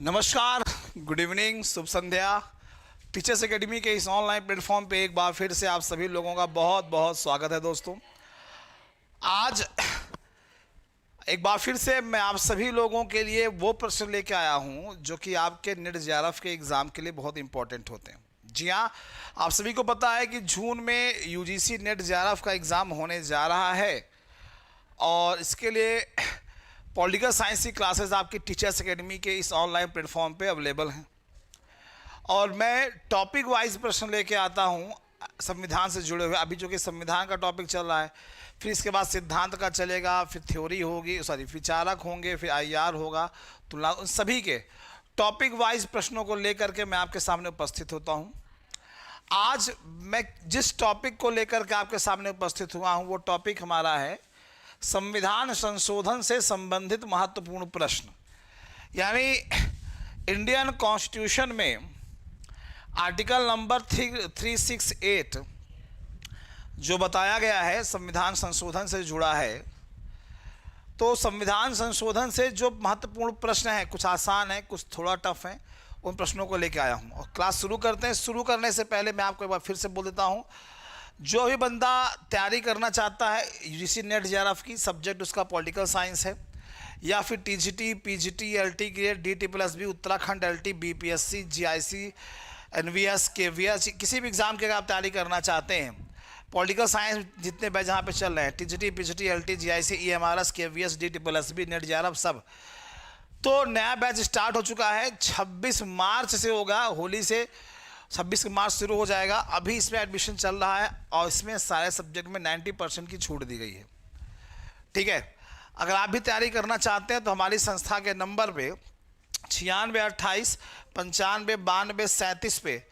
नमस्कार, good evening, शुभ संध्या। Teachers academy के इस ऑनलाइन प्लेटफॉर्म पे एक बार फिर से आप सभी लोगों का बहुत बहुत स्वागत है दोस्तों। आज एक बार फिर से मैं आप सभी लोगों के लिए वो प्रश्न लेके आया हूँ जो कि आपके नेट जेआरएफ के एग्ज़ाम के लिए बहुत इंपॉर्टेंट होते हैं। जी हाँ, आप सभी को पता है कि जून में यूजीसी नेट जेआरएफ का एग्ज़ाम होने जा रहा है और इसके लिए पॉलिटिकल साइंस की क्लासेस आपकी टीचर्स एकेडमी के इस ऑनलाइन प्लेटफॉर्म पे अवेलेबल हैं और मैं टॉपिक वाइज प्रश्न लेके आता हूँ संविधान से जुड़े हुए। अभी जो कि संविधान का टॉपिक चल रहा है, फिर इसके बाद सिद्धांत का चलेगा, फिर थ्योरी होगी, विचारक होंगे, फिर आईआर होगा, तुलना, उन सभी के टॉपिक वाइज प्रश्नों को लेकर के मैं आपके सामने उपस्थित होता हूँ। आज मैं जिस टॉपिक को लेकर के आपके सामने उपस्थित हुआ हूँ वो टॉपिक हमारा है संविधान संशोधन से संबंधित महत्वपूर्ण प्रश्न। यानी इंडियन कॉन्स्टिट्यूशन में आर्टिकल नंबर 368 जो बताया गया है संविधान संशोधन से जुड़ा है, तो संविधान संशोधन से जो महत्वपूर्ण प्रश्न है, कुछ आसान है, कुछ थोड़ा टफ है, उन प्रश्नों को लेकर आया हूँ। और क्लास शुरू करते हैं। शुरू करने से पहले मैं आपको एक बार फिर से बोल देता हूँ, जो भी बंदा तैयारी करना चाहता है यूजीसी नेट जेआरएफ की, सब्जेक्ट उसका पॉलिटिकल साइंस है या फिर TGT, PGT, LT grade, DT+B, Uttarakhand LT, BPSC, GIC, NVS, KVS, किसी भी एग्ज़ाम के अगर आप तैयारी करना चाहते हैं, पॉलिटिकल साइंस जितने बैच जहाँ पे चल रहे हैं, TGT, PGT, LT, GIC, EMRS, KVS, DT+B, net JRF सब, तो नया बैच स्टार्ट हो चुका है। 26 मार्च से होगा, होली से 26 मार्च शुरू हो जाएगा। अभी इसमें एडमिशन चल रहा है और इसमें सारे सब्जेक्ट में 90% की छूट दी गई है। ठीक है, अगर आप भी तैयारी करना चाहते हैं तो हमारी संस्था के नंबर पे 9628 95 92 37 पे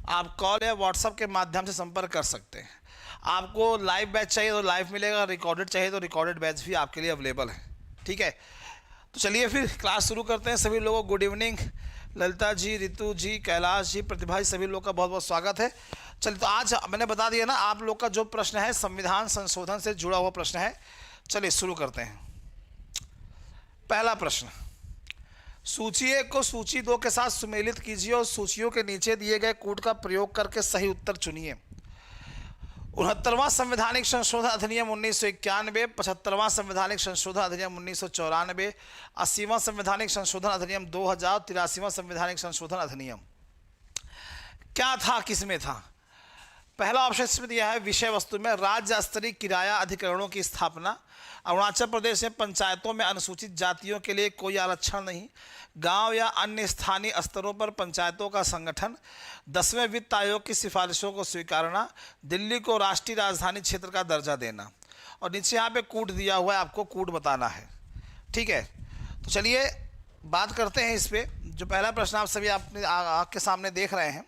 आप कॉल या व्हाट्सएप के माध्यम से संपर्क कर सकते हैं। आपको लाइव बैच चाहिए तो लाइव मिलेगा, रिकॉर्डेड चाहिए तो रिकॉर्डेड बैच भी आपके लिए अवेलेबल है। ठीक है, तो चलिए फिर क्लास शुरू करते हैं। सभी लोगों को गुड इवनिंग। ललिता जी, रितु जी, कैलाश जी, प्रतिभा जी, सभी लोग का बहुत बहुत स्वागत है। चलिए, तो आज मैंने बता दिया ना, आप लोग का जो प्रश्न है संविधान संशोधन से जुड़ा हुआ प्रश्न है। चलिए शुरू करते हैं। पहला प्रश्न, सूची 1 को सूची 2 के साथ सुमेलित कीजिए और सूचियों के नीचे दिए गए कोड का प्रयोग करके सही उत्तर चुनिए। 69वां संवैधानिक संशोधन अधिनियम 1991, 75वां संवैधानिक संशोधन अधिनियम 1994, 80वां संवैधानिक संशोधन अधिनियम 2000, 83वां संवैधानिक संशोधन अधिनियम। क्या था, किसमें था? पहला ऑप्शन इसमें दिया है विषय वस्तु में, राज्य स्तरीय किराया अधिकरणों की स्थापना, अरुणाचल प्रदेश में पंचायतों में अनुसूचित जातियों के लिए कोई आरक्षण नहीं, गांव या अन्य स्थानीय स्तरों पर पंचायतों का संगठन, 10वें वित्त आयोग की सिफारिशों को स्वीकारना, दिल्ली को राष्ट्रीय राजधानी क्षेत्र का दर्जा देना। और नीचे यहाँ पे कोड दिया हुआ है, आपको कोड बताना है। ठीक है, तो चलिए बात करते हैं इस पर। जो पहला प्रश्न आप सभी आपने आपके सामने देख रहे हैं,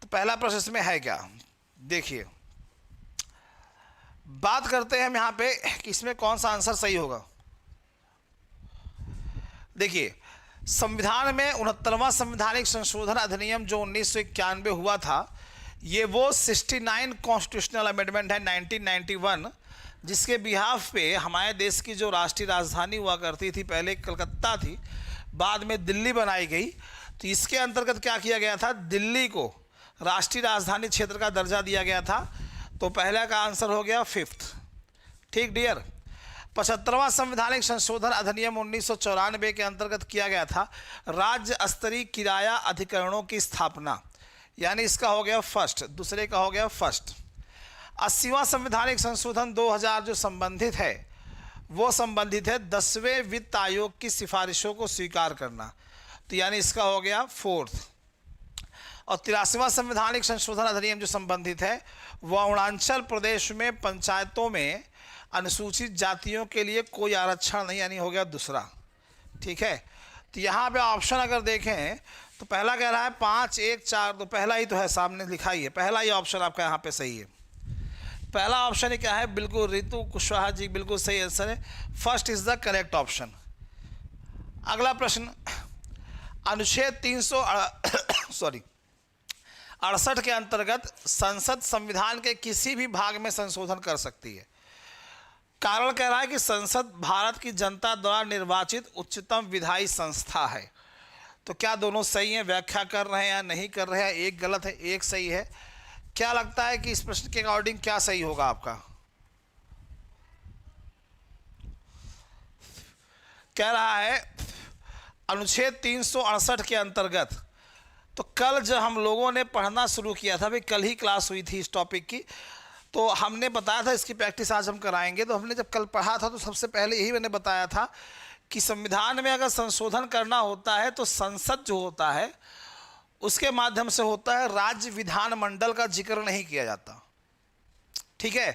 तो पहला प्रश्न इसमें है क्या, देखिए। बात करते हैं हम यहाँ पे कि इसमें कौन सा आंसर सही होगा। देखिए, संविधान में 69वां संवैधानिक संशोधन अधिनियम जो 1991 हुआ था, ये वो 69 कॉन्स्टिट्यूशनल अमेंडमेंट है 1991, जिसके बिहाफ पे हमारे देश की जो राष्ट्रीय राजधानी हुआ करती थी, पहले कलकत्ता थी, बाद में दिल्ली बनाई गई। तो इसके अंतर्गत क्या किया गया था, दिल्ली को राष्ट्रीय राजधानी क्षेत्र का दर्जा दिया गया था। तो पहला का आंसर हो गया 5th। ठीक डियर। 75वां संवैधानिक संशोधन अधिनियम 1994 के अंतर्गत किया गया था राज्य स्तरीय किराया अधिकरणों की स्थापना, यानी इसका हो गया फर्स्ट, दूसरे का हो गया फर्स्ट। 80वां संवैधानिक संशोधन 2000 जो संबंधित है, वो संबंधित है 10वें वित्त आयोग की सिफारिशों को स्वीकार करना, तो यानी इसका हो गया 4th। और 83वां संवैधानिक संशोधन अधिनियम जो संबंधित है वह अरुणाचल प्रदेश में पंचायतों में अनुसूचित जातियों के लिए कोई आरक्षण नहीं, यानी हो गया दूसरा। ठीक है, तो यहाँ पे ऑप्शन अगर देखें तो पहला कह रहा है 5, 1, 4, तो पहला ही तो है, सामने लिखा ही है, पहला ही ऑप्शन आपका यहाँ पे सही है। पहला ऑप्शन ही क्या है, बिल्कुल रितु कुशवाहा जी, बिल्कुल सही आंसर है, first is the correct option. अगला प्रश्न, अनुच्छेद 368 के अंतर्गत संसद संविधान के किसी भी भाग में संशोधन कर सकती है। कारण कह रहा है कि संसद भारत की जनता द्वारा निर्वाचित उच्चतम विधायी संस्था है। तो क्या दोनों सही हैं, व्याख्या कर रहे हैं या नहीं कर रहे हैं? एक गलत है, एक सही है। क्या लगता है कि इस प्रश्न के अकॉर्डिंग क्या सही होगा आपका? कह रहा है अनुच्छेद 368 के अंतर्गत, तो कल जब हम लोगों ने पढ़ना शुरू किया था, भाई कल ही क्लास हुई थी इस टॉपिक की, तो हमने बताया था इसकी प्रैक्टिस आज हम कराएंगे। तो हमने जब कल पढ़ा था तो सबसे पहले यही मैंने बताया था कि संविधान में अगर संशोधन करना होता है तो संसद जो होता है उसके माध्यम से होता है, राज्य विधानमंडल का जिक्र नहीं किया जाता। ठीक है,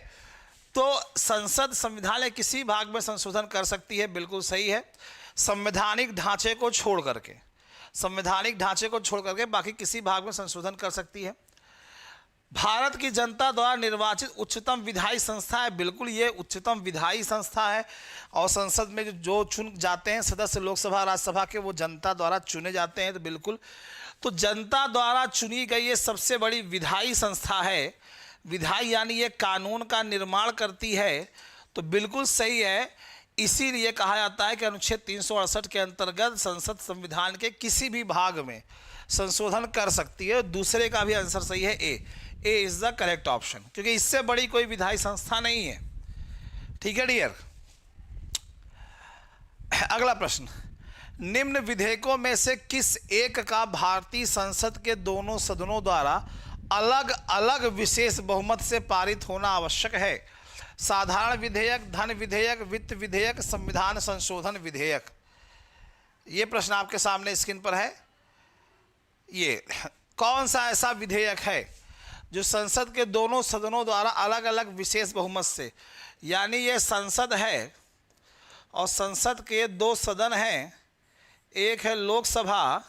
तो संसद संविधान के किसी भाग में संशोधन कर सकती है, बिल्कुल सही है, संवैधानिक ढांचे को छोड़ करके, संवैधानिक ढांचे को छोड़ करके बाकी किसी भाग में संशोधन कर सकती है। भारत की जनता द्वारा निर्वाचित उच्चतम विधायी संस्था है, बिल्कुल ये उच्चतम विधायी संस्था है, और संसद में जो चुन जाते हैं सदस्य लोकसभा राज्यसभा के, वो जनता द्वारा चुने जाते हैं। तो बिल्कुल, तो जनता द्वारा चुनी गई ये सबसे बड़ी विधायी संस्था है। विधायी यानी ये कानून का निर्माण करती है, तो बिल्कुल सही है। इसीलिए कहा जाता है कि अनुच्छेद 368 के अंतर्गत संसद संविधान के किसी भी भाग में संशोधन कर सकती है। दूसरे का भी आंसर सही है, ए इज द करेक्ट ऑप्शन, क्योंकि इससे बड़ी कोई विधायी संस्था नहीं है। ठीक है डियर। अगला प्रश्न, निम्न विधेयकों में से किस एक का भारतीय संसद के दोनों सदनों द्वारा अलग अलग विशेष बहुमत से पारित होना आवश्यक है? साधारण विधेयक, धन विधेयक, वित्त विधेयक, संविधान संशोधन विधेयक। ये प्रश्न आपके सामने स्क्रीन पर है। ये कौन सा ऐसा विधेयक है जो संसद के दोनों सदनों द्वारा अलग अलग विशेष बहुमत से, यानी ये संसद है और संसद के दो सदन हैं, एक है लोकसभा,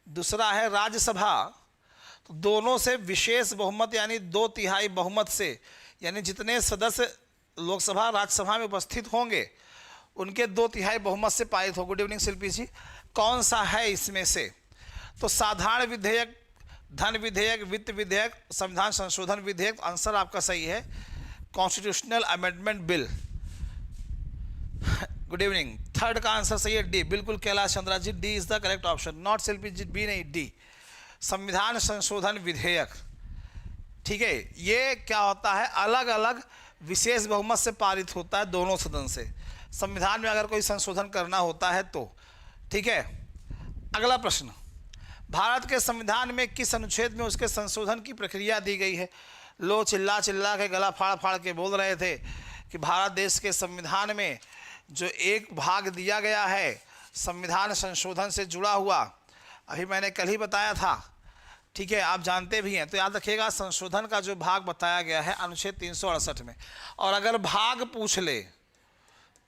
दूसरा है राज्यसभा, तो दोनों से विशेष बहुमत यानी 2/3 बहुमत से, यानी जितने सदस्य लोकसभा राज्यसभा में उपस्थित होंगे उनके 2/3 बहुमत से पारित हो। गुड इवनिंग शिल्पी जी। कौन सा है इसमें से? तो साधारण विधेयक, धन विधेयक, वित्त विधेयक, संविधान संशोधन विधेयक। आंसर आपका सही है, constitutional amendment bill. Good evening. Third का आंसर सही है, डी, बिल्कुल Kailash Chandra ji, D is the correct option, not Shilpi ji, B नहीं, डी, संविधान संशोधन विधेयक। ठीक है, ये क्या होता है, अलग अलग विशेष बहुमत से पारित होता है दोनों सदन से, संविधान में अगर कोई संशोधन करना होता है तो। ठीक है, अगला प्रश्न, भारत के संविधान में किस अनुच्छेद में उसके संशोधन की प्रक्रिया दी गई है? लोग चिल्ला चिल्ला के गला फाड़ फाड़ के बोल रहे थे कि भारत देश के संविधान में जो एक भाग दिया गया है संविधान संशोधन से जुड़ा हुआ, अभी मैंने कल ही बताया था। ठीक है, आप जानते भी हैं, तो याद रखिएगा संशोधन का जो भाग बताया गया है अनुच्छेद 368 में, और अगर भाग पूछ ले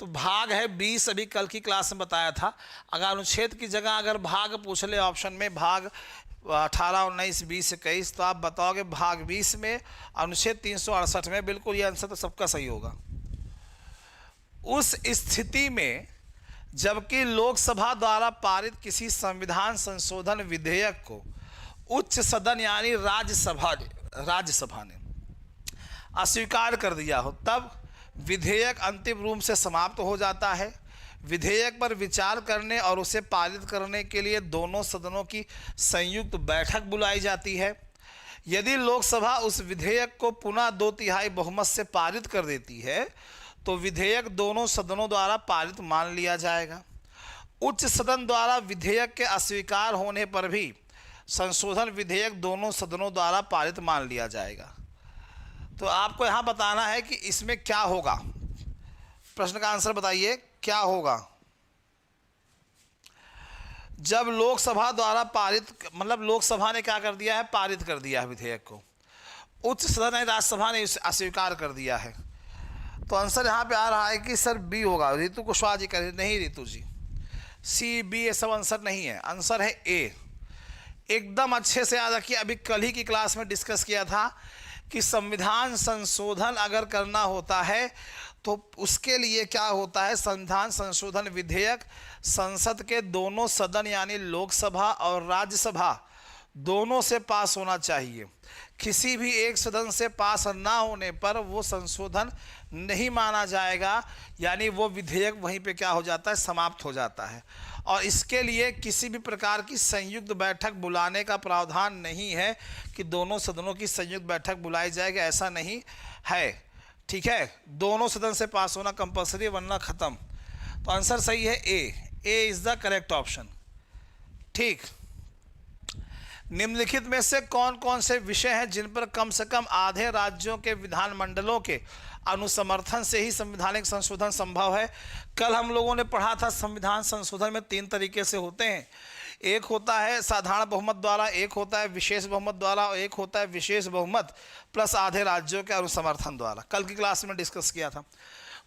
तो भाग है 20, अभी कल की क्लास में बताया था। अगर अनुच्छेद की जगह अगर भाग पूछ ले ऑप्शन में, भाग 18, 19, 20, 21, तो आप बताओगे भाग 20 में अनुच्छेद 368 में, बिल्कुल ये आंसर तो सबका सही होगा। उस स्थिति में जबकि लोकसभा द्वारा पारित किसी संविधान संशोधन विधेयक को उच्च सदन यानी राज्यसभा ने अस्वीकार कर दिया हो, तब विधेयक अंतिम रूप से समाप्त हो जाता है। विधेयक पर विचार करने और उसे पारित करने के लिए दोनों सदनों की संयुक्त बैठक बुलाई जाती है। यदि लोकसभा उस विधेयक को पुनः 2/3 बहुमत से पारित कर देती है तो विधेयक दोनों सदनों द्वारा पारित मान लिया जाएगा। उच्च सदन द्वारा विधेयक के अस्वीकार होने पर भी संशोधन विधेयक दोनों सदनों द्वारा पारित मान लिया जाएगा। तो आपको यहाँ बताना है कि इसमें क्या होगा। प्रश्न का आंसर बताइए, क्या होगा जब लोकसभा द्वारा पारित, मतलब लोकसभा ने क्या कर दिया है, पारित कर दिया है विधेयक को, उच्च सदन है राज्यसभा ने इसे अस्वीकार कर दिया है। तो आंसर यहाँ पे आ रहा है कि सर बी होगा। रितु कुशवाहा जी कह रहे, नहीं रितु जी, सी बी ये सब आंसर नहीं है, आंसर है ए। एकदम अच्छे से याद रखिए, अभी कल ही की क्लास में डिस्कस किया था कि संविधान संशोधन अगर करना होता है तो उसके लिए क्या होता है, संविधान संशोधन विधेयक संसद के दोनों सदन यानी लोकसभा और राज्यसभा दोनों से पास होना चाहिए। किसी भी एक सदन से पास ना होने पर वो संशोधन नहीं माना जाएगा, यानी वो विधेयक वहीं पे क्या हो जाता है, समाप्त हो जाता है। और इसके लिए किसी भी प्रकार की संयुक्त बैठक बुलाने का प्रावधान नहीं है कि दोनों सदनों की संयुक्त बैठक बुलाई जाएगी, ऐसा नहीं है। ठीक है, दोनों सदन से पास होना कंपलसरी, वरना खत्म। तो आंसर सही है ए इज द करेक्ट ऑप्शन। ठीक, निम्नलिखित में से कौन कौन से विषय हैं जिन पर कम से कम आधे राज्यों के विधानमंडलों के अनुसमर्थन से ही संवैधानिक संशोधन संभव है। कल हम लोगों ने पढ़ा था संविधान संशोधन में 3 तरीके से होते हैं। एक होता है साधारण बहुमत द्वारा, एक होता है विशेष बहुमत द्वारा, और एक होता है विशेष बहुमत प्लस आधे राज्यों के अनुसमर्थन द्वारा। कल की क्लास में डिस्कस किया था।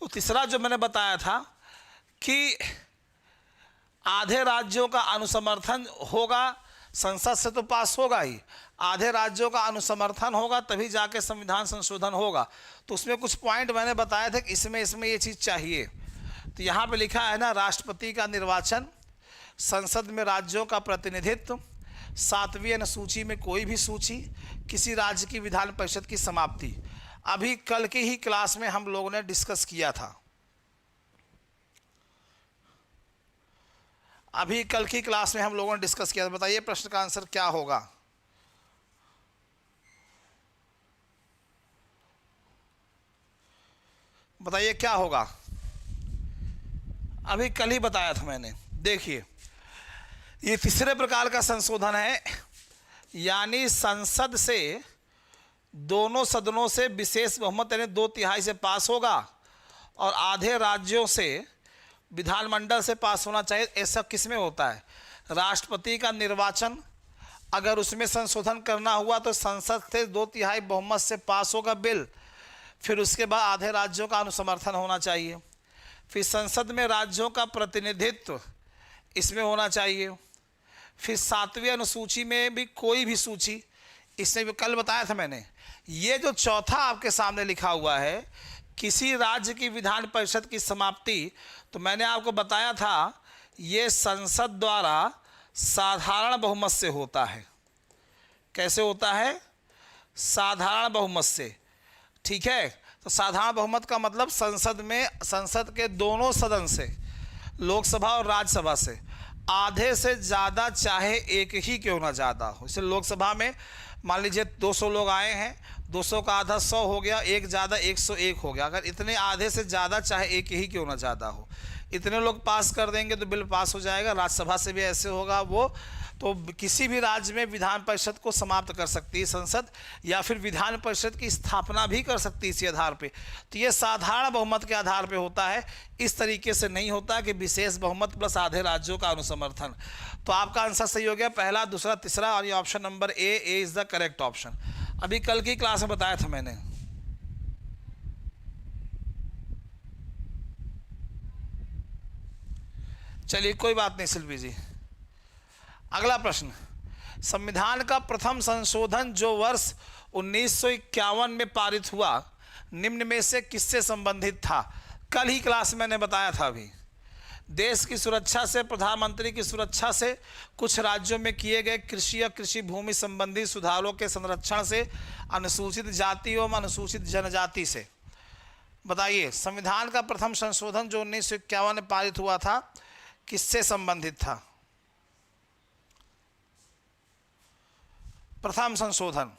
और तीसरा जो मैंने बताया था कि आधे राज्यों का अनुसमर्थन होगा, संसद से तो पास होगा ही, आधे राज्यों का अनुसमर्थन होगा तभी जाके संविधान संशोधन होगा। तो उसमें कुछ पॉइंट मैंने बताए थे कि इसमें ये चीज़ चाहिए। तो यहाँ पे लिखा है ना, राष्ट्रपति का निर्वाचन, संसद में राज्यों का प्रतिनिधित्व, 7वीं अनुसूची में कोई भी सूची, किसी राज्य की विधान परिषद की समाप्ति। अभी कल की ही क्लास में हम लोगों ने डिस्कस किया था। अभी कल की क्लास में हम लोगों ने डिस्कस किया था। बताइए प्रश्न का आंसर क्या होगा। बताइए क्या होगा। अभी कल ही बताया था मैंने। देखिए, ये तीसरे प्रकार का संशोधन है, यानी संसद से दोनों सदनों से विशेष बहुमत यानी 2/3 से पास होगा और आधे राज्यों से विधानमंडल से पास होना चाहिए। ऐसा किस में होता है, राष्ट्रपति का निर्वाचन, अगर उसमें संशोधन करना हुआ तो संसद से 2/3 बहुमत से पास होगा बिल। फिर उसके बाद आधे राज्यों का अनुसमर्थन होना चाहिए। फिर संसद में राज्यों का प्रतिनिधित्व इसमें होना चाहिए। फिर 7वीं अनुसूची में भी कोई भी सूची, इसमें भी कल बताया था मैंने। ये जो चौथा आपके सामने लिखा हुआ है, किसी राज्य की विधान परिषद की समाप्ति, तो मैंने आपको बताया था ये संसद द्वारा साधारण बहुमत से होता है। कैसे होता है, साधारण बहुमत से। ठीक है, तो साधारण बहुमत का मतलब संसद में, संसद के दोनों सदन से, लोकसभा और राज्यसभा से आधे से ज़्यादा, चाहे एक ही क्यों ना ज़्यादा हो। जैसे लोकसभा में मान लीजिए 200 लोग आए हैं, 200 का आधा 100 हो गया, एक ज़्यादा 101 हो गया। अगर इतने आधे से ज़्यादा, चाहे एक ही क्यों ना ज़्यादा हो, इतने लोग पास कर देंगे तो बिल पास हो जाएगा। राज्यसभा से भी ऐसे होगा वो। तो किसी भी राज्य में विधान परिषद को समाप्त कर सकती है संसद, या फिर विधान परिषद की स्थापना भी कर सकती है इसी आधार पे। तो ये साधारण बहुमत के आधार पे होता है, इस तरीके से नहीं होता कि विशेष बहुमत प्लस आधे राज्यों का अनुसमर्थन। तो आपका आंसर सही हो गया, पहला, दूसरा, तीसरा, और ये option number A is the correct option. अभी कल की क्लास में बताया था मैंने। चलिए कोई बात नहीं शिल्पी जी। अगला प्रश्न, संविधान का प्रथम संशोधन जो वर्ष 1951 में पारित हुआ, निम्न में से किससे संबंधित था। कल ही क्लास में मैंने बताया था। अभी देश की सुरक्षा से, प्रधानमंत्री की सुरक्षा से, कुछ राज्यों में किए गए कृषि या कृषि भूमि संबंधी सुधारों के संरक्षण से, अनुसूचित जाति एवं अनुसूचित जनजाति से। बताइए, संविधान का प्रथम संशोधन जो 1951 में पारित हुआ था, किससे संबंधित था। प्रथम संशोधन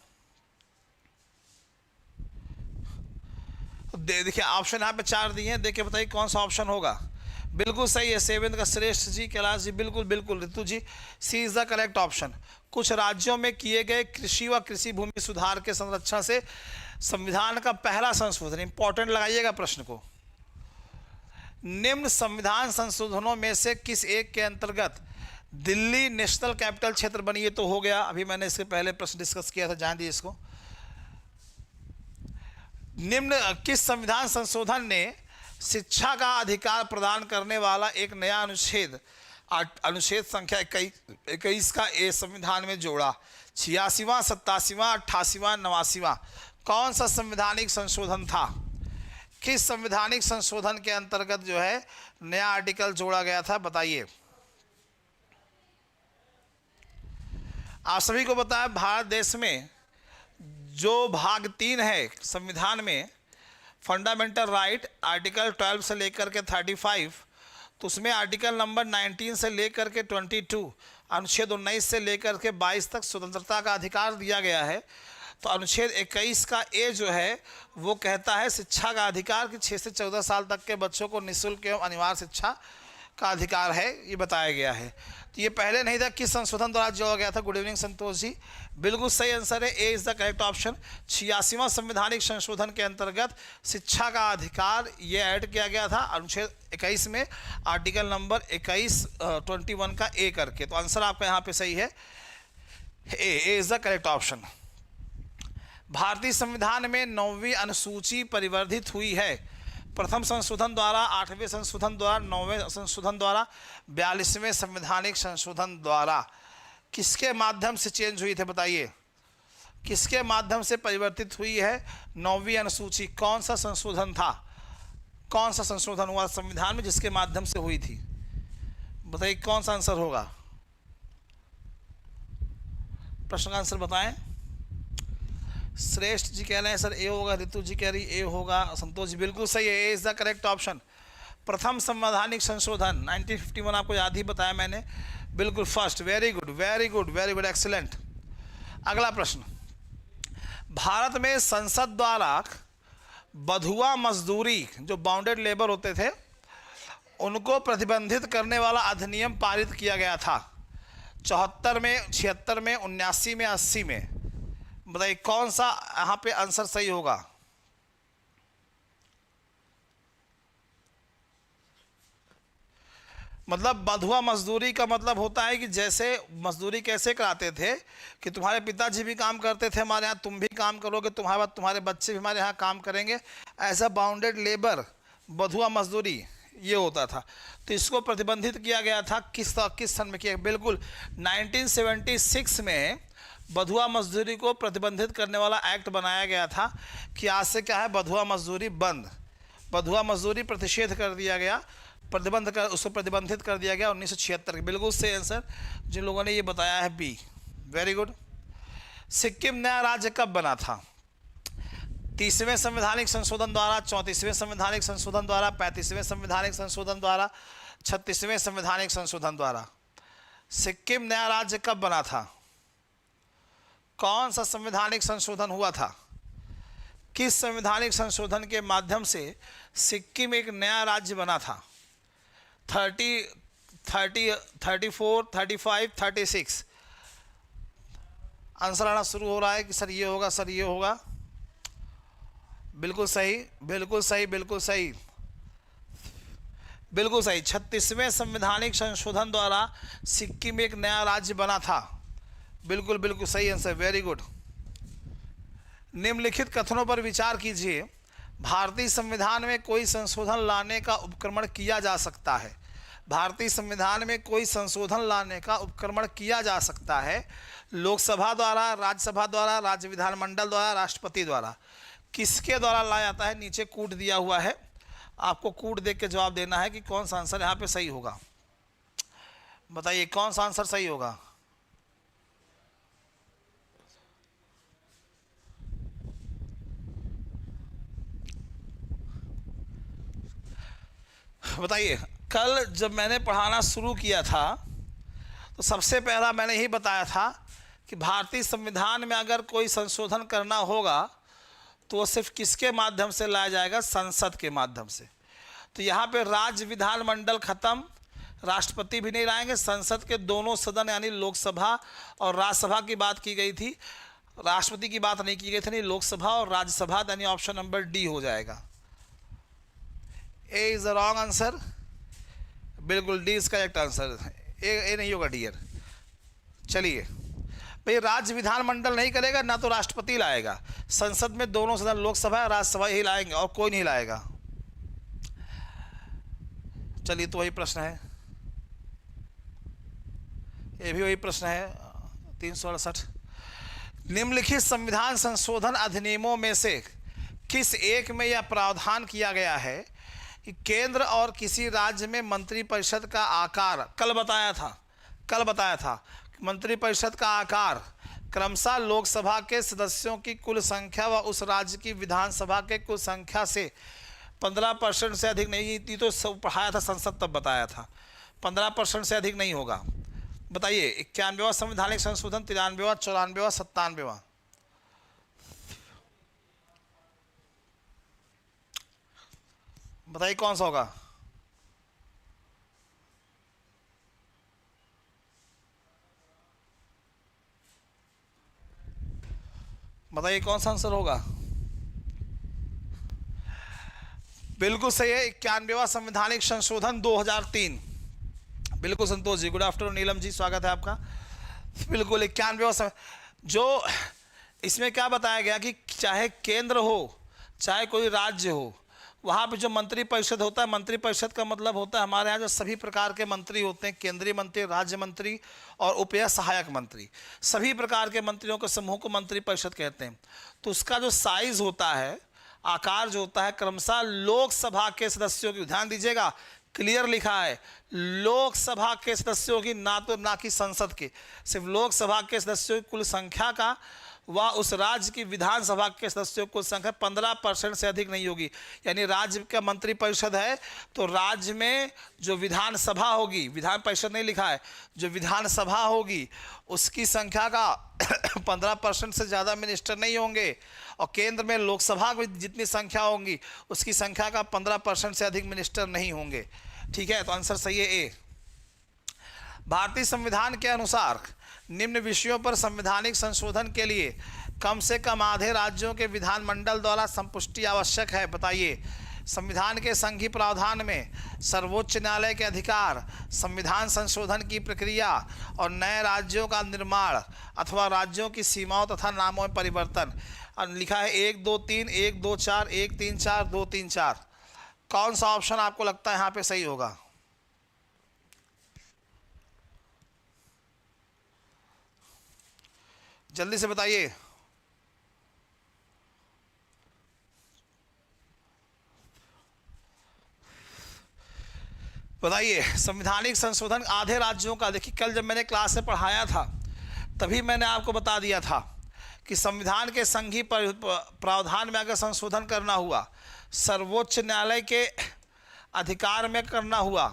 देखिए, ऑप्शन यहाँ पे 4 दिए हैं, देखिए बताइए कौन सा ऑप्शन होगा। बिल्कुल सही है, सेवेंद्र का श्रेष्ठ जी, कैलाश जी, बिल्कुल बिल्कुल, ऋतु जी, C is the correct option. कुछ राज्यों में किए गए कृषि व कृषि भूमि सुधार के संरक्षण से संविधान का पहला संशोधन। इंपॉर्टेंट लगाइएगा प्रश्न को। निम्न संविधान संशोधनों में से किस एक के अंतर्गत दिल्ली नेशनल कैपिटल क्षेत्र बनी। ये तो हो गया, अभी मैंने इसके पहले प्रश्न डिस्कस किया था, जान दीजिए इसको। निम्न किस संविधान संशोधन ने शिक्षा का अधिकार प्रदान करने वाला एक नया अनुच्छेद, अनुच्छेद संख्या 21 का ए संविधान में जोड़ा। 86वां, 87वां, 88वां, 89वां कौन सा संवैधानिक संशोधन था। किस संवैधानिक संशोधन के अंतर्गत जो है नया आर्टिकल जोड़ा गया था, बताइए। आप सभी को पता है भारत देश में जो भाग 3 है संविधान में, फंडामेंटल राइट, आर्टिकल 12 से लेकर के 35, तो उसमें आर्टिकल नंबर 19 से लेकर के 22, अनुच्छेद 19 से लेकर के 22 तक स्वतंत्रता का अधिकार दिया गया है। तो अनुच्छेद 21 का ए जो है वो कहता है शिक्षा का अधिकार, कि 6 से 14 साल तक के बच्चों को निःशुल्क एवं अनिवार्य शिक्षा का अधिकार है, ये बताया गया है। तो ये पहले नहीं था, किस संशोधन द्वारा जोड़ा गया था? गुड इवनिंग संतोष जी, बिल्कुल सही आंसर है, A is the correct option. 86वां संवैधानिक संशोधन के अंतर्गत शिक्षा का अधिकार ये ऐड किया गया था अनुच्छेद 21 में, आर्टिकल नंबर 21 का ए करके। तो आंसर आपका यहाँ पे सही है, A is the correct option. भारतीय संविधान में 9वीं अनुसूची परिवर्धित हुई है, प्रथम संशोधन द्वारा, 8वें संशोधन द्वारा, 9वें संशोधन द्वारा, 42वें संवैधानिक संशोधन द्वारा। किसके माध्यम से चेंज हुई थे बताइए? किसके माध्यम से परिवर्तित हुई है 9वीं अनुसूची? कौन सा संशोधन था? कौन सा संशोधन हुआ संविधान में जिसके माध्यम से हुई थी? बताइए कौन सा आंसर होगा? प्रश्न का आंसर बताएं। श्रेष्ठ जी कह रहे हैं सर ए होगा, ऋतु जी कह रही ए होगा, संतोष जी बिल्कुल सही है, A is the correct option. प्रथम संवैधानिक संशोधन 1951 आपको याद ही बताया मैंने, बिल्कुल first. Very good very good very good, excellent. अगला प्रश्न, भारत में संसद द्वारा बंधुआ मजदूरी, जो बाउंडेड लेबर होते थे, उनको प्रतिबंधित करने वाला अधिनियम पारित किया गया था 74 में, 76 में, 79 में, 80 में। बताइए कौन सा यहाँ पे आंसर सही होगा? मतलब बंधुआ मजदूरी का मतलब होता है कि जैसे मजदूरी कैसे कराते थे कि तुम्हारे पिताजी भी काम करते थे हमारे यहाँ, तुम भी काम करोगे, तुम्हारे बाद तुम्हारे बच्चे भी हमारे यहाँ काम करेंगे, ऐसा बाउंडेड लेबर, बंधुआ मजदूरी ये होता था। तो इसको प्रतिबंधित किया गया था किस सन में किया? बिल्कुल 1976 में बंधुआ मजदूरी को प्रतिबंधित करने वाला एक्ट बनाया गया था कि आज से क्या है, बंधुआ मजदूरी बंद, बंधुआ मजदूरी प्रतिषेध कर दिया गया, उसको प्रतिबंधित कर दिया गया 1976। बिल्कुल सही आंसर जिन लोगों ने ये बताया है बी, वेरी गुड। सिक्किम नया राज्य कब बना था? 30वें संवैधानिक संशोधन द्वारा, 34वें संवैधानिक संशोधन द्वारा, 35वें संवैधानिक संशोधन द्वारा, 36वें संवैधानिक संशोधन द्वारा। सिक्किम नया राज्य कब बना था? कौन सा संवैधानिक संशोधन हुआ था? किस संवैधानिक संशोधन के माध्यम से सिक्किम एक नया राज्य बना था? 30, 34, 35, 36 आंसर आना शुरू हो रहा है कि सर ये होगा, सर ये होगा। बिल्कुल सही बिल्कुल सही बिल्कुल सही बिल्कुल सही। 36वें संवैधानिक संशोधन द्वारा सिक्किम एक नया राज्य बना था, बिल्कुल बिल्कुल सही आंसर, वेरी गुड। निम्नलिखित कथनों पर विचार कीजिए। भारतीय संविधान में कोई संशोधन लाने का उपक्रमण किया जा सकता है। भारतीय संविधान में कोई संशोधन लाने का उपक्रमण किया जा सकता है लोकसभा द्वारा, राज्यसभा द्वारा, राज्य विधानमंडल द्वारा, राष्ट्रपति द्वारा। किसके द्वारा लाया जाता है? नीचे कूट दिया हुआ है, आपको कूट देख के जवाब देना है कि कौन सा आंसर यहाँ पे सही होगा। बताइए कौन सा आंसर सही होगा? बताइए। कल जब मैंने पढ़ाना शुरू किया था तो सबसे पहला मैंने यही बताया था कि भारतीय संविधान में अगर कोई संशोधन करना होगा तो वो सिर्फ किसके माध्यम से लाया जाएगा? संसद के माध्यम से। तो यहाँ पे राज्य विधानमंडल खत्म, राष्ट्रपति भी नहीं लाएंगे, संसद के दोनों सदन यानी लोकसभा और राज्यसभा की बात की गई थी, राष्ट्रपति की बात नहीं की गई थी, नहीं लोकसभा और राज्यसभा, यानी ऑप्शन नंबर डी हो जाएगा। ए इज़ द रॉन्ग आंसर, बिल्कुल डी इज करेक्ट आंसर, ए नहीं होगा डियर। चलिए भाई, राज्य विधानमंडल नहीं करेगा ना तो राष्ट्रपति लाएगा, संसद में दोनों सदन लोकसभा और राज्यसभा ही लाएंगे और कोई नहीं लाएगा। चलिए तो वही प्रश्न है, ये भी वही प्रश्न है 368। निम्नलिखित संविधान संशोधन अधिनियमों में से किस एक में यह प्रावधान किया गया है कि केंद्र और किसी राज्य में मंत्रिपरिषद का आकार, कल बताया था, कल बताया था मंत्रिपरिषद का आकार क्रमशः लोकसभा के सदस्यों की कुल संख्या व उस राज्य की विधानसभा के कुल संख्या से 15% से अधिक नहीं। ये तो पढ़ाया था संसद, तब बताया था 15% से अधिक नहीं होगा। बताइए 91वां संवैधानिक संशोधन, 93वां, 94वां, 97वां? बताइए कौन सा होगा? बताइए कौन सा आंसर होगा? बिल्कुल सही है, 91वां संवैधानिक संशोधन 2003। बिल्कुल संतोष जी, गुड आफ्टरनून। नीलम जी, स्वागत है आपका। बिल्कुल 91वां जो इसमें क्या बताया गया कि चाहे केंद्र हो चाहे कोई राज्य हो, वहाँ पे जो मंत्रिपरिषद होता है, मंत्रिपरिषद का मतलब होता है हमारे यहाँ जो सभी प्रकार के मंत्री होते हैं, केंद्रीय मंत्री, राज्य मंत्री और उपया सहायक मंत्री, सभी प्रकार के मंत्रियों के समूह को मंत्रिपरिषद कहते हैं। तो उसका जो साइज होता है, आकार जो होता है, क्रमशः लोकसभा के सदस्यों की, ध्यान दीजिएगा क्लियर लिखा है, लोकसभा के सदस्यों की, ना कि संसद के, सिर्फ लोकसभा के सदस्यों की कुल संख्या का व उस राज्य की विधानसभा के सदस्यों की कुल संख्या 15% से अधिक नहीं होगी। यानी राज्य का मंत्रिपरिषद है तो राज्य में जो विधानसभा होगी, विधान परिषद नहीं लिखा है, जो विधानसभा होगी उसकी संख्या का 15% से ज़्यादा मिनिस्टर नहीं होंगे, और केंद्र में लोकसभा की जितनी संख्या होंगी उसकी संख्या का 15% से अधिक मिनिस्टर नहीं होंगे। ठीक है, तो आंसर सही है ए। भारतीय संविधान के अनुसार निम्न विषयों पर संवैधानिक संशोधन के लिए कम से कम आधे राज्यों के विधानमंडल द्वारा संपुष्टि आवश्यक है। बताइए, संविधान के संघीय प्रावधान में सर्वोच्च न्यायालय के अधिकार, संविधान संशोधन की प्रक्रिया और नए राज्यों का निर्माण अथवा राज्यों की सीमाओं तथा नामों में परिवर्तन लिखा है 1, 2, 3, 1, 2, 4, 1, 3, 4, 2, 3, 4। कौन सा ऑप्शन आपको लगता है यहाँ पे सही होगा? जल्दी से बताइए। बताइए, संवैधानिक संशोधन आधे राज्यों का। देखिए, कल जब मैंने क्लास में पढ़ाया था तभी मैंने आपको बता दिया था कि संविधान के संघीय प्रावधान में अगर संशोधन करना हुआ, सर्वोच्च न्यायालय के अधिकार में करना हुआ,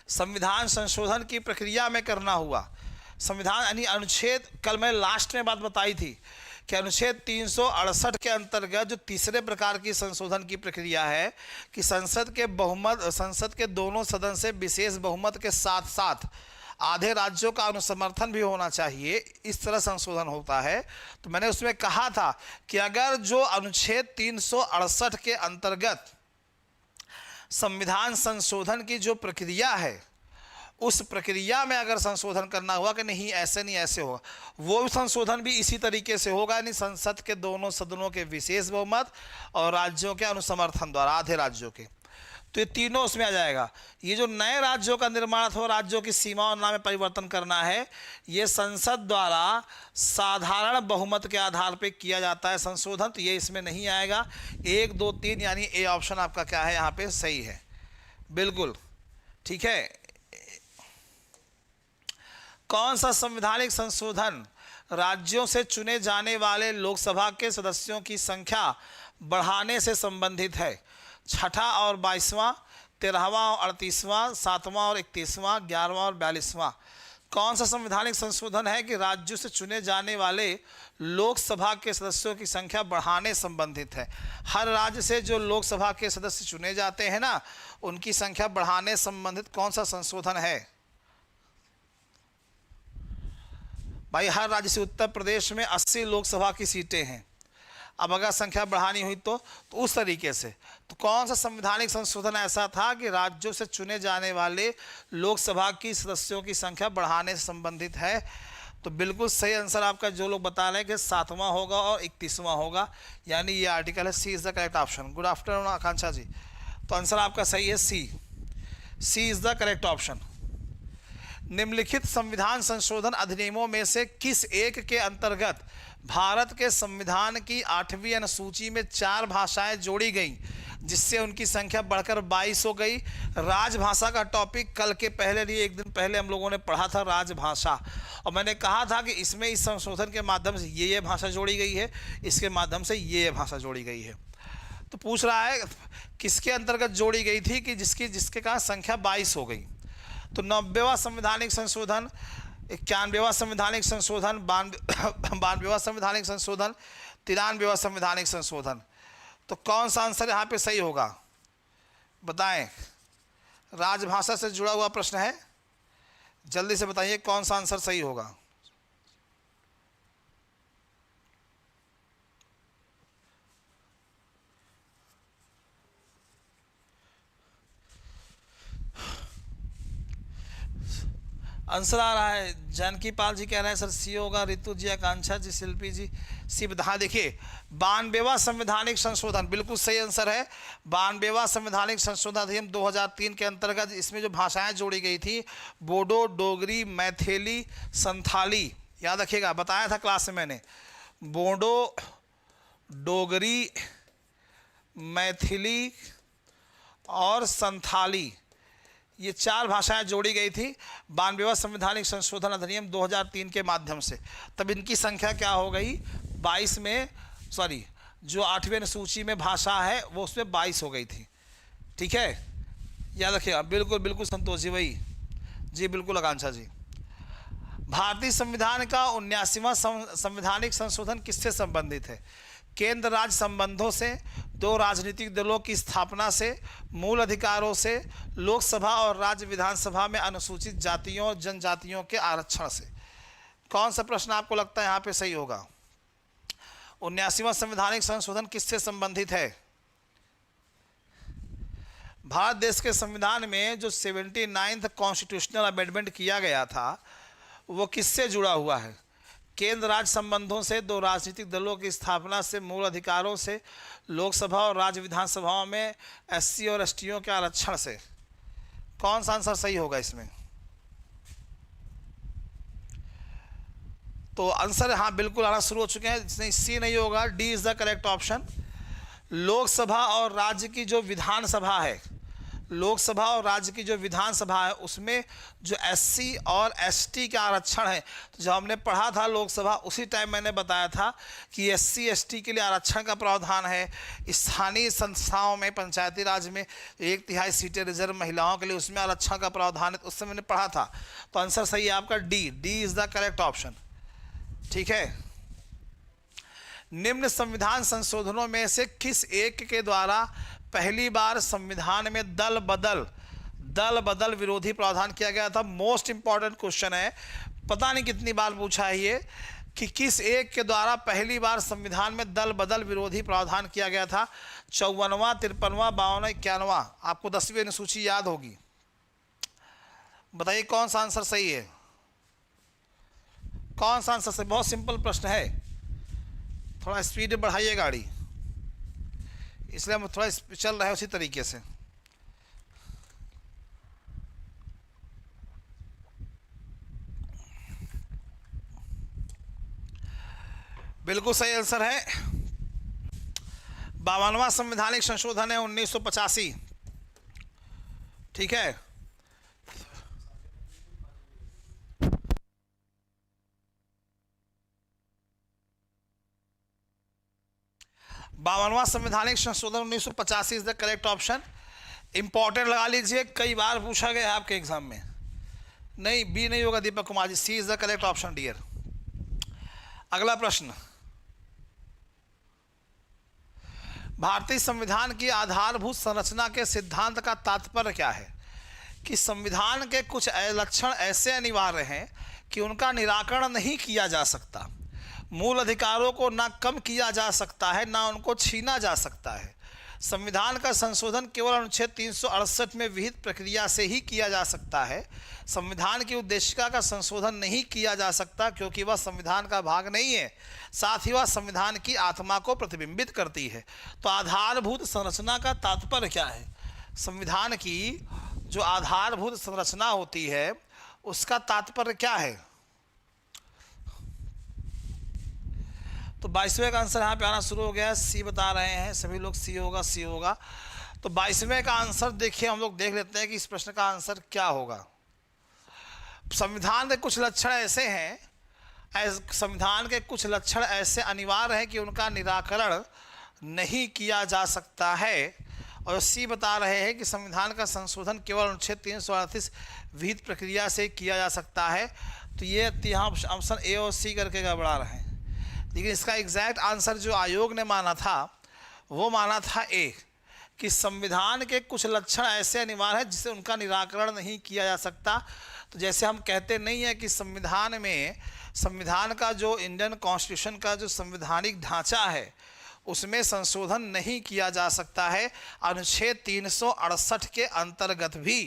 संविधान संशोधन की प्रक्रिया में करना हुआ, संविधान यानी अनुच्छेद, कल मैं लास्ट में बात बताई थी कि अनुच्छेद 368 के अंतर्गत जो तीसरे प्रकार की संशोधन की प्रक्रिया है कि संसद के दोनों सदन से विशेष बहुमत के साथ साथ आधे राज्यों का अनुसमर्थन भी होना चाहिए, इस तरह संशोधन होता है। तो मैंने उसमें कहा था कि अगर जो अनुच्छेद 368 के अंतर्गत संविधान संशोधन की जो प्रक्रिया है, उस प्रक्रिया में अगर संशोधन करना हुआ कि नहीं ऐसे नहीं ऐसे होगा, वो संशोधन भी इसी तरीके से होगा, यानी संसद के दोनों सदनों के विशेष बहुमत और राज्यों के अनुसमर्थन द्वारा, आधे राज्यों के। तो ये तीनों उसमें आ जाएगा। ये जो नए राज्यों का निर्माण अथवा राज्यों की सीमा और नाम में परिवर्तन करना है, ये संसद द्वारा साधारण बहुमत के आधार पर किया जाता है संशोधन, तो ये इसमें नहीं आएगा। 1, 2, 3 यानी ए ऑप्शन आपका क्या है यहाँ पे सही है। बिल्कुल ठीक है। कौन सा संवैधानिक संशोधन राज्यों से चुने जाने वाले लोकसभा के सदस्यों की संख्या बढ़ाने से संबंधित है? 6वां और 22वां, 13वां और 38वां, 7वां और 31वां, 11वां और 42वां? कौन सा संवैधानिक संशोधन है कि राज्यों से चुने जाने वाले लोकसभा के सदस्यों की संख्या बढ़ाने संबंधित है? हर राज्य से जो लोकसभा के सदस्य चुने जाते हैं ना, उनकी संख्या बढ़ाने संबंधित कौन सा संशोधन है भाई? हर राज्य से उत्तर प्रदेश में 80 लोकसभा की सीटें हैं, अब अगर संख्या बढ़ानी हुई तो उस तरीके से, तो कौन सा संवैधानिक संशोधन ऐसा था कि राज्यों से चुने जाने वाले लोकसभा की सदस्यों की संख्या बढ़ाने से संबंधित है? तो बिल्कुल सही आंसर आपका जो लोग बता रहे हैं कि 7वां होगा और 31वां होगा, यानी ये आर्टिकल है। C is the correct option. Good afternoon Akanksha ji. तो आंसर आपका सही है C is the correct option. निम्नलिखित संविधान संशोधन अधिनियमों में से किस एक के अंतर्गत भारत के संविधान की 8वीं अनुसूची में 4 भाषाएं जोड़ी गईं? जिससे उनकी संख्या बढ़कर 22 हो गई। राजभाषा का टॉपिक कल के पहले लिए एक दिन पहले हम लोगों ने पढ़ा था, राजभाषा, और मैंने कहा था कि इसमें इस संशोधन के माध्यम से ये भाषा जोड़ी गई है, इसके माध्यम से ये भाषा जोड़ी गई है। तो पूछ रहा है किसके अंतर्गत जोड़ी गई थी कि जिसके कारण संख्या 22 हो गई। तो 90वां संवैधानिक संशोधन, 91वां संवैधानिक संशोधन, 92वां संवैधानिक संशोधन, 93वां संवैधानिक संशोधन। तो कौन सा आंसर यहाँ पे सही होगा बताएं। राजभाषा से जुड़ा हुआ प्रश्न है, जल्दी से बताइए कौन सा आंसर सही होगा। आंसर आ रहा है, जानकी पाल जी कह रहे हैं सर सी होगा, रितु जी, आकांक्षा जी, शिल्पी जी सी बता। हाँ देखिए 92वां संवैधानिक संशोधन बिल्कुल सही आंसर है। 92वां संवैधानिक संशोधन अधिनियम 2003 के अंतर्गत इसमें जो भाषाएं जोड़ी गई थी, बोडो, डोगरी, मैथिली, संथाली, याद रखिएगा, बताया था क्लास में मैंने, बोडो, डोगरी, मैथिली और संथाली, ये 4 भाषाएं जोड़ी गई थी 92वां संवैधानिक संशोधन अधिनियम 2003 के माध्यम से। तब इनकी संख्या क्या हो गई, 22 में, सॉरी, जो 8वें अनुसूची में भाषा है वो उसमें 22 हो गई थी। ठीक है, याद रखिएगा। बिल्कुल बिल्कुल संतोष जी, वही जी, बिल्कुल आकांक्षा जी। भारतीय संविधान का 79वां संवैधानिक संशोधन किससे संबंधित है। केंद्र राज्य संबंधों से, 2 राजनीतिक दलों की स्थापना से, मूल अधिकारों से, लोकसभा और राज्य विधानसभा में अनुसूचित जातियों और जनजातियों के आरक्षण से। कौन सा प्रश्न आपको लगता है यहाँ पे सही होगा। 79वां संवैधानिक संशोधन किससे संबंधित है। भारत देश के संविधान में जो 79th कॉन्स्टिट्यूशनल अमेंडमेंट किया गया था वो किससे जुड़ा हुआ है। केंद्र राज्य संबंधों से, 2 राजनीतिक दलों की स्थापना से, मूल अधिकारों से, लोकसभा और राज्य विधानसभाओं में एससी और एसटीओ के आरक्षण से। कौन सा आंसर सही होगा इसमें। तो आंसर हाँ बिल्कुल आना शुरू हो चुके हैं, इसमें सी नहीं होगा, D is the correct option. Lok Sabha और राज्य की जो विधानसभा है, लोकसभा और राज्य की जो विधानसभा है उसमें जो एससी और एसटी का आरक्षण है, तो जब हमने पढ़ा था लोकसभा उसी टाइम मैंने बताया था कि एससी एसटी के लिए आरक्षण का प्रावधान है। स्थानीय संस्थाओं में, पंचायती राज में 1/3 सीटें रिजर्व महिलाओं के लिए, उसमें आरक्षण का प्रावधान है, उससे मैंने पढ़ा था। तो आंसर सही है आपका D, D is the correct option. ठीक है, निम्न संविधान संशोधनों में से किस एक के द्वारा पहली बार संविधान में दल बदल विरोधी प्रावधान किया गया था। मोस्ट इंपॉर्टेंट क्वेश्चन है, पता नहीं कितनी बार पूछा है ये, कि किस एक के द्वारा पहली बार संविधान में दल बदल विरोधी प्रावधान किया गया था। 54वां, 53वां, 52वां, 91वां। आपको 10वीं अनुसूची याद होगी, बताइए कौन सा आंसर सही है। कौन सा आंसर सही, बहुत सिंपल प्रश्न है, थोड़ा स्पीड बढ़ाइए गाड़ी, इसलिए हम थोड़ा चल रहे हैं उसी तरीके से। बिल्कुल सही आंसर है 52वां संवैधानिक संशोधन है 1985। ठीक है, बावनवां संवैधानिक संशोधन 1985 is the correct option. Important लगा लीजिए, कई बार पूछा गया है आपके एग्जाम में। नहीं, बी नहीं होगा Deepak Kumar ji, C is the correct option dear. अगला प्रश्न, भारतीय संविधान की आधारभूत संरचना के सिद्धांत का तात्पर्य क्या है। कि संविधान के कुछ लक्षण ऐसे अनिवार्य हैं कि उनका निराकरण नहीं किया जा सकता। मूल अधिकारों को ना कम किया जा सकता है, ना उनको छीना जा सकता है। संविधान का संशोधन केवल अनुच्छेद 368 में विहित प्रक्रिया से ही किया जा सकता है। संविधान की उद्देशिका का संशोधन नहीं किया जा सकता क्योंकि वह संविधान का भाग नहीं है, साथ ही वह संविधान की आत्मा को प्रतिबिंबित करती है। तो आधारभूत संरचना का तात्पर्य क्या है। संविधान की जो आधारभूत संरचना होती है उसका तात्पर्य क्या है। तो तो 22वें का आंसर यहाँ पे आना शुरू हो गया है। सी बता रहे हैं सभी लोग, सी होगा, सी होगा। तो 22वें का आंसर देखिए, हम लोग देख लेते हैं कि इस प्रश्न का आंसर क्या होगा। संविधान के कुछ लक्षण ऐसे हैं, संविधान के कुछ लक्षण ऐसे अनिवार्य हैं कि उनका निराकरण नहीं किया जा सकता है। और सी बता रहे हैं कि संविधान का संशोधन केवल अनुच्छेद 338 विहित प्रक्रिया से किया जा सकता है। तो ये यहाँ ऑप्शन ए और सी करके गड़बड़ा रहे हैं, लेकिन इसका एग्जैक्ट आंसर जो आयोग ने माना था वो माना था ए, कि संविधान के कुछ लक्षण ऐसे अनिवार्य हैं जिससे उनका निराकरण नहीं किया जा सकता। तो जैसे हम कहते नहीं है कि संविधान में, संविधान का जो इंडियन कॉन्स्टिट्यूशन का जो संवैधानिक ढांचा है उसमें संशोधन नहीं किया जा सकता है अनुच्छेद 368 के अंतर्गत भी।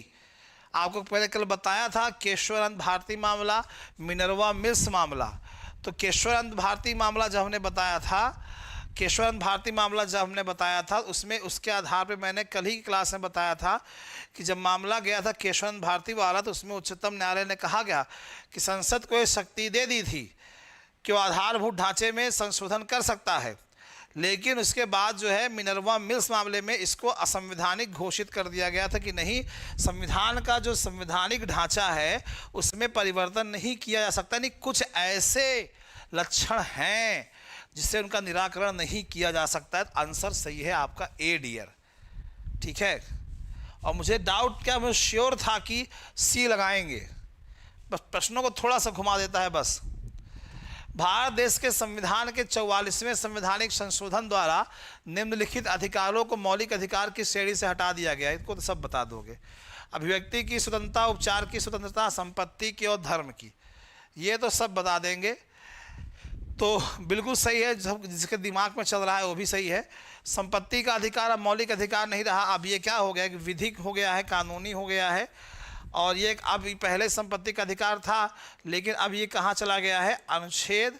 आपको पहले कल बताया था केशवानंद भारती मामला, मिनर्वा मिल्स मामला। तो केशवानंद भारती मामला जब हमने बताया था, केशवानंद भारती मामला जब हमने बताया था उसमें, उसके आधार पे मैंने कल ही की क्लास में बताया था कि जब मामला गया था केशवानंद भारती वाला, तो उसमें उच्चतम न्यायालय ने कहा गया कि संसद को ये शक्ति दे दी थी कि वो आधारभूत ढांचे में संशोधन कर सकता है, लेकिन उसके बाद जो है मिनर्वा मिल्स मामले में इसको असंवैधानिक घोषित कर दिया गया था कि नहीं, संविधान का जो संवैधानिक ढांचा है उसमें परिवर्तन नहीं किया जा सकता। नहीं, कुछ ऐसे लक्षण हैं जिससे उनका निराकरण नहीं किया जा सकता है। आंसर सही है आपका ए डियर, ठीक है। और मुझे डाउट क्या, मुझे श्योर था कि सी लगाएंगे, बस प्रश्नों को थोड़ा सा घुमा देता है बस। भारत देश के संविधान के 44वें संवैधानिक संशोधन द्वारा निम्नलिखित अधिकारों को मौलिक अधिकार की श्रेणी से हटा दिया गया है। इसको तो सब बता दोगे। अभिव्यक्ति की स्वतंत्रता, उपचार की स्वतंत्रता, संपत्ति की और धर्म की, ये तो सब बता देंगे। तो बिल्कुल सही है, सब जिसके दिमाग में चल रहा है वो भी सही है। संपत्ति का अधिकार अब मौलिक अधिकार नहीं रहा, अब ये क्या हो गया कि विधिक हो गया है, कानूनी हो गया है। और ये अब पहले संपत्ति का अधिकार था, लेकिन अब ये कहाँ चला गया है, अनुच्छेद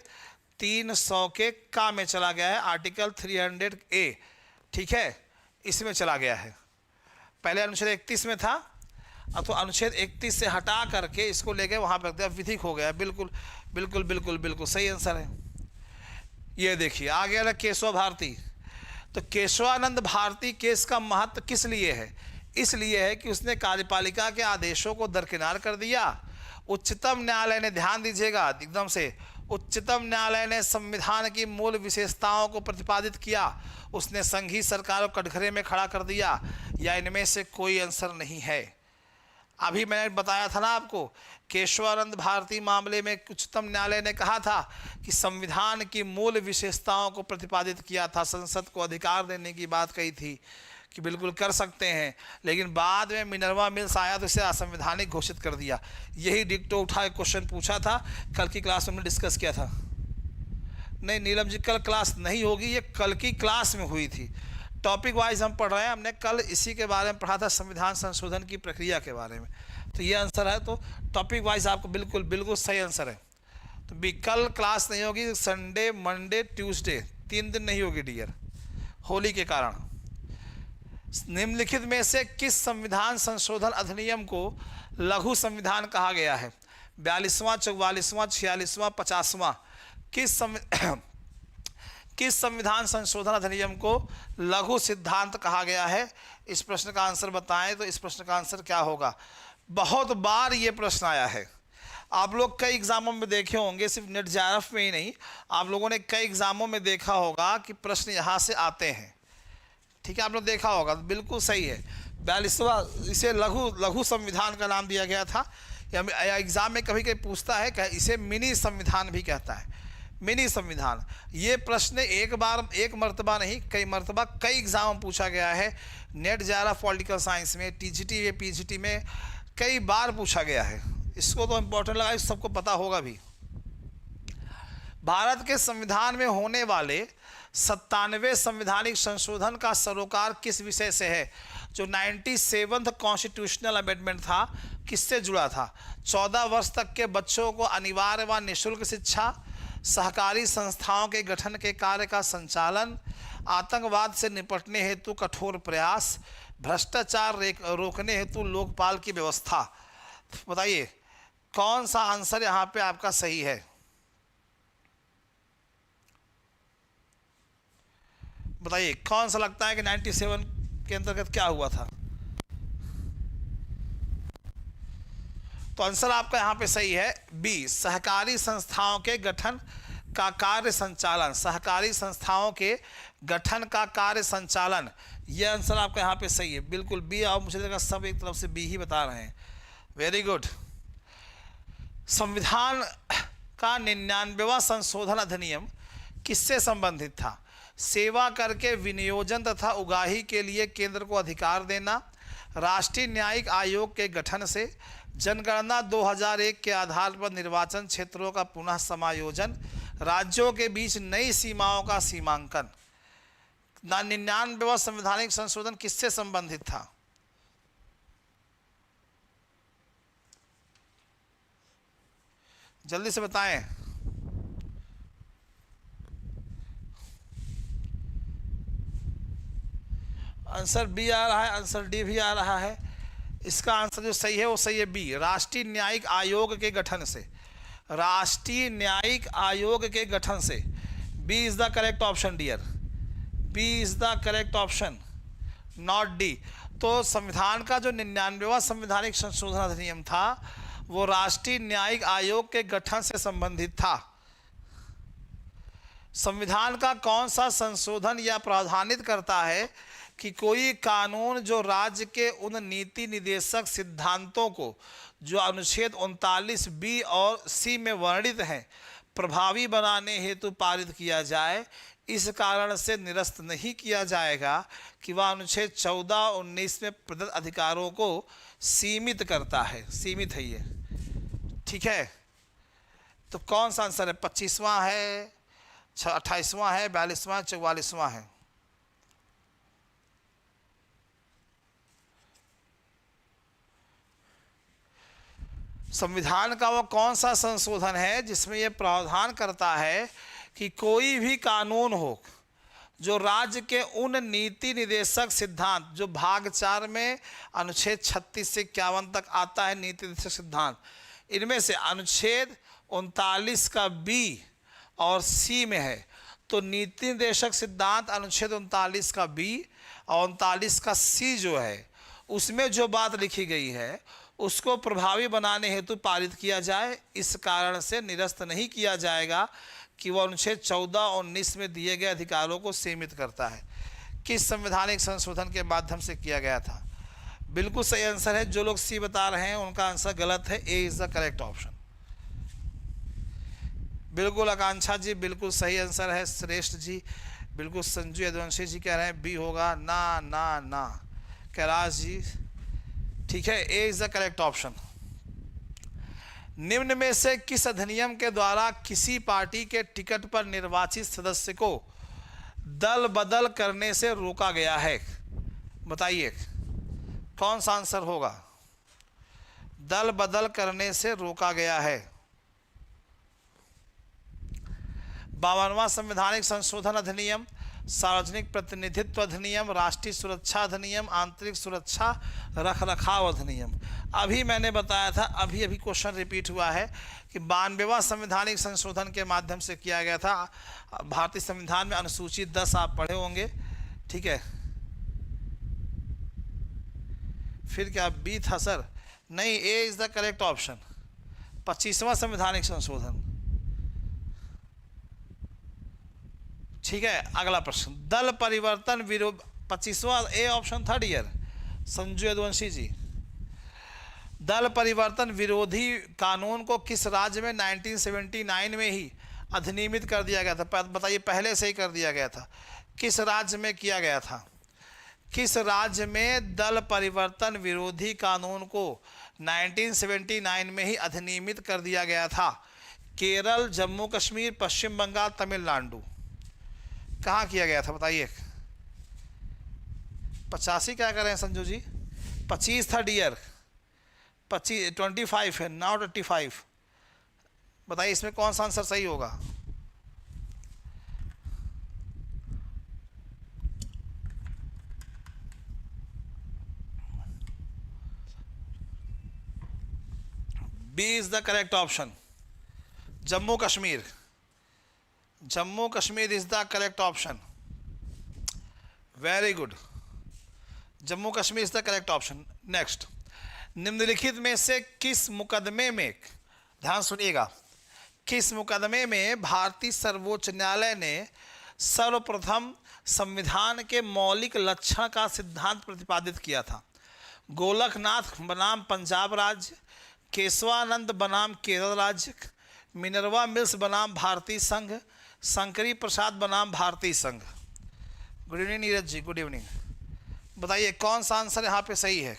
300 के का में चला गया है, आर्टिकल 300A, ठीक है, इसमें चला गया है। पहले अनुच्छेद 31 में था, अब तो अनुच्छेद 31 से हटा करके इसको लेके वहाँ पर रख दिया, विधिक हो गया। बिल्कुल बिल्कुल बिल्कुल बिल्कुल सही आंसर है। ये देखिए आ गया ना केशव भारती। तो केशवानंद भारती केस का महत्व किस लिए है? इसलिए है कि उसने कार्यपालिका के आदेशों को दरकिनार कर दिया। उच्चतम न्यायालय ने, ध्यान दीजिएगा एकदम से, उच्चतम न्यायालय ने संविधान की मूल विशेषताओं को प्रतिपादित किया। उसने संघीय सरकार को कटघरे में खड़ा कर दिया, या इनमें से कोई आंसर नहीं है। अभी मैंने बताया था ना आपको, केशवानंद भारती मामले में उच्चतम न्यायालय ने कहा था कि संविधान की मूल विशेषताओं को प्रतिपादित किया था, संसद को अधिकार देने की बात कही थी कि बिल्कुल कर सकते हैं, लेकिन बाद में मिनर्वा मिल्स आया तो इसे असंवैधानिक घोषित कर दिया। यही डिक्टो उठा एक क्वेश्चन पूछा था, कल की क्लास में हमने डिस्कस किया था। नहीं नीलम जी, कल क्लास नहीं होगी, ये कल की क्लास में हुई थी। टॉपिक वाइज हम पढ़ रहे हैं, हमने कल इसी के बारे में पढ़ा था, संविधान संशोधन की प्रक्रिया के बारे में। तो ये आंसर है, तो टॉपिक वाइज आपको बिल्कुल बिल्कुल सही आंसर है। तो भी कल क्लास नहीं होगी, संडे मंडे ट्यूसडे 3 दिन नहीं होगी डियर, होली के कारण। निम्नलिखित में से किस संविधान संशोधन अधिनियम को लघु संविधान कहा गया है? 42वां, 44वां, 46वां, 50वां, किस संविधान संशोधन अधिनियम को लघु सिद्धांत कहा गया है? इस प्रश्न का आंसर बताएं। तो इस प्रश्न का आंसर क्या होगा? बहुत बार ये प्रश्न आया है, आप लोग कई एग्जामों में देखे होंगे, सिर्फ नेट जेआरएफ में ही नहीं, आप लोगों ने कई एग्जामों में देखा होगा कि प्रश्न यहाँ से आते हैं, ठीक है, आप लोग देखा होगा, बिल्कुल सही है। 42वां, इसे लघु संविधान का नाम दिया गया था। या एग्जाम में कभी कभी पूछता है कि इसे मिनी संविधान भी कहता है, मिनी संविधान। ये प्रश्न एक मर्तबा नहीं, कई मर्तबा कई एग्जाम में पूछा गया है। नेट जेआरएफ पॉलिटिकल साइंस में, टीजीटी या पीजीटी में कई बार पूछा गया है। इसको तो इम्पोर्टेंट लगा, सबको पता होगा भी। भारत के संविधान में होने वाले 97वें संवैधानिक संशोधन का सरोकार किस विषय से है? जो 97th कॉन्स्टिट्यूशनल अमेंडमेंट था, किससे जुड़ा था? 14 वर्ष तक के बच्चों को अनिवार्य व निःशुल्क शिक्षा, सहकारी संस्थाओं के गठन के कार्य का संचालन, आतंकवाद से निपटने हेतु कठोर प्रयास, भ्रष्टाचार रोकने हेतु लोकपाल की व्यवस्था। बताइए कौन सा आंसर यहाँ पे आपका सही है? बताइए कौन सा लगता है कि 97 के अंतर्गत क्या हुआ था? तो आंसर आपका यहां पे सही है बी, सहकारी संस्थाओं के गठन का कार्य संचालन। सहकारी संस्थाओं के गठन का कार्य संचालन, यह आंसर आपका यहां पे सही है, बिल्कुल बी। और मुझे लगा सब एक तरफ से बी ही बता रहे हैं। Very good. संविधान का 99वां संशोधन अधिनियम किससे संबंधित था? सेवा कर के विनियोजन तथा उगाही के लिए केंद्र को अधिकार देना, राष्ट्रीय न्यायिक आयोग के गठन से, जनगणना 2001 के आधार पर निर्वाचन क्षेत्रों का पुनः समायोजन, राज्यों के बीच नई सीमाओं का सीमांकन। 99वां संवैधानिक संशोधन किससे संबंधित था? जल्दी से बताएं। आंसर बी आ रहा है, आंसर डी भी आ रहा है। इसका आंसर जो सही है वो सही है बी, राष्ट्रीय न्यायिक आयोग के गठन से। राष्ट्रीय न्यायिक आयोग के गठन से, B is the correct option dear, B is the correct option, not D. तो संविधान का जो 99वां संवैधानिक संशोधन अधिनियम था वो राष्ट्रीय न्यायिक आयोग के गठन से संबंधित था। संविधान का कौन सा संशोधन यह प्रावधानित करता है कि कोई कानून जो राज्य के उन नीति निदेशक सिद्धांतों को जो अनुच्छेद 39 बी और सी में वर्णित हैं प्रभावी बनाने हेतु पारित किया जाए, इस कारण से निरस्त नहीं किया जाएगा कि वह अनुच्छेद 14 और 19 में प्रदत्त अधिकारों को सीमित करता है। सीमित है ये, ठीक है। तो कौन सा आंसर है? 25वां है, 28वां है, 42वां, 44वां है? संविधान का वो कौन सा संशोधन है जिसमें यह प्रावधान करता है कि कोई भी कानून हो जो राज्य के उन नीति निदेशक सिद्धांत, जो भाग 4 में अनुच्छेद 36 से 51 तक आता है नीति निदेशक सिद्धांत, इनमें से अनुच्छेद 39 का बी और सी में है। तो नीति निर्देशक सिद्धांत अनुच्छेद 39 का बी और 39 का सी जो है उसमें जो बात लिखी गई है उसको प्रभावी बनाने हेतु पारित किया जाए, इस कारण से निरस्त नहीं किया जाएगा कि वह अनुच्छेद 14 और 19 में दिए गए अधिकारों को सीमित करता है। किस संवैधानिक संशोधन के माध्यम से किया गया था? बिल्कुल सही आंसर है। जो लोग सी बता रहे हैं उनका आंसर गलत है, ए इज द करेक्ट ऑप्शन। बिल्कुल आकांक्षा जी, बिल्कुल सही आंसर है। श्रेष्ठ जी बिल्कुल, संजू यदुवंशी जी कह रहे हैं बी होगा, ना ना ना। कैलाश जी ठीक है, ए इज द करेक्ट ऑप्शन। निम्न में से किस अधिनियम के द्वारा किसी पार्टी के टिकट पर निर्वाचित सदस्य को दल बदल करने से रोका गया है? बताइए कौन सा आंसर होगा? दल बदल करने से रोका गया है। 52वां संवैधानिक संशोधन अधिनियम, सार्वजनिक प्रतिनिधित्व अधिनियम, राष्ट्रीय सुरक्षा अधिनियम, आंतरिक सुरक्षा रखरखाव अधिनियम। अभी मैंने बताया था, अभी अभी क्वेश्चन रिपीट हुआ है कि 92वां संवैधानिक संशोधन के माध्यम से किया गया था। भारतीय संविधान में अनुसूची 10 आप पढ़े होंगे, ठीक है। फिर क्या बी था सर? नहीं, A is the correct option. 25वां संवैधानिक संशोधन, ठीक है। अगला प्रश्न, दल परिवर्तन विरोध, 25वां A option third year Sanju Yaduvanshi ji. दल परिवर्तन विरोधी कानून को किस राज्य में 1979 में ही अधिनियमित कर दिया गया था? बताइए, पहले से ही कर दिया गया था, किस राज्य में किया गया था? किस राज्य में दल परिवर्तन विरोधी कानून को 1979 में ही अधिनियमित कर दिया गया था? केरल, जम्मू कश्मीर, पश्चिम बंगाल, तमिलनाडु। कहाँ किया गया था बताइए? 85 क्या करें संजू जी? 25 था डियर, 25 है, नाउ 25। बताइए इसमें कौन सा आंसर सही होगा? B is the correct option, Jammu Kashmir. Jammu Kashmir is the correct option. Very good, Jammu Kashmir is the correct option. Next, निम्नलिखित में से किस मुकदमे में, ध्यान सुनिएगा, किस मुकदमे में भारतीय सर्वोच्च न्यायालय ने सर्वप्रथम संविधान के मौलिक लक्षण का सिद्धांत प्रतिपादित किया था? गोलकनाथ बनाम पंजाब राज्य, केशवानंद बनाम केरल राज्य, मिनर्वा मिल्स बनाम भारतीय संघ, शंकरी प्रसाद बनाम भारतीय संघ। Good evening Neeraj ji, good evening. बताइए कौन सा आंसर यहाँ पे सही है?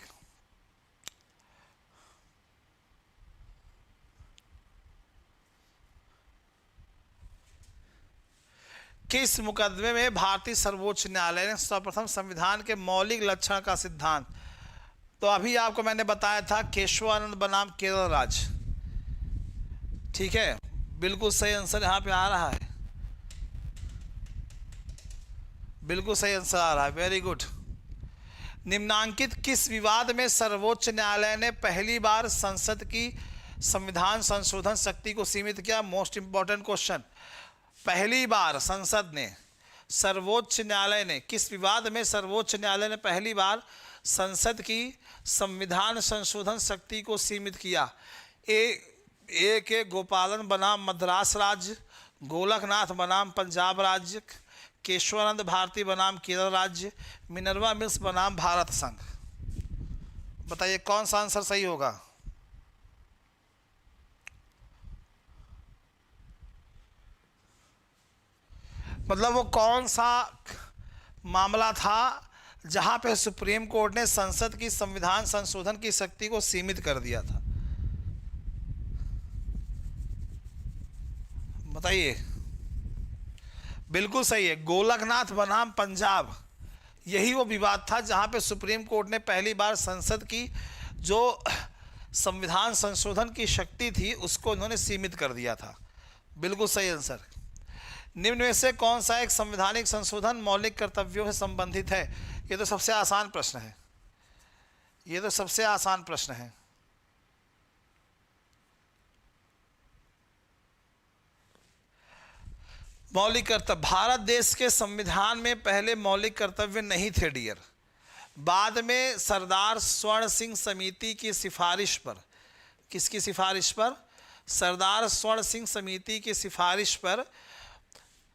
किस मुकदमे में भारतीय सर्वोच्च न्यायालय ने सर्वप्रथम संविधान के मौलिक लक्षण का सिद्धांत? तो अभी आपको मैंने बताया था केशवानंद बनाम केरल राज्य, ठीक है, बिल्कुल सही आंसर यहाँ पे आ रहा है, बिल्कुल सही आंसर आ रहा है, वेरी गुड। निम्नांकित किस विवाद में सर्वोच्च न्यायालय ने पहली बार संसद की संविधान संशोधन शक्ति को सीमित किया? Most important question. पहली बार संसद ने, सर्वोच्च न्यायालय ने, किस विवाद में सर्वोच्च न्यायालय ने पहली बार संसद की संविधान संशोधन शक्ति को सीमित किया? ए के गोपालन बनाम मद्रास राज्य, गोलकनाथ बनाम पंजाब राज्य, केशवानंद भारती बनाम केरल राज्य, मिनर्वा मिल्स बनाम भारत संघ। बताइए कौन सा आंसर सही होगा? मतलब वो कौन सा मामला था जहां पे सुप्रीम कोर्ट ने संसद की संविधान संशोधन की शक्ति को सीमित कर दिया था? बताइए। बिल्कुल सही है, गोलकनाथ बनाम पंजाब, यही वो विवाद था जहां पे सुप्रीम कोर्ट ने पहली बार संसद की जो संविधान संशोधन की शक्ति थी उसको उन्होंने सीमित कर दिया था। बिल्कुल सही आंसर। निम्न में से कौन सा एक संवैधानिक संशोधन मौलिक कर्तव्यों से संबंधित है? ये तो सबसे आसान प्रश्न है, ये तो सबसे आसान प्रश्न है। मौलिक कर्तव्य, भारत देश के संविधान में पहले मौलिक कर्तव्य नहीं थे डियर। बाद में सरदार स्वर्ण सिंह समिति की सिफारिश पर, किसकी सिफारिश पर? सरदार स्वर्ण सिंह समिति की सिफारिश पर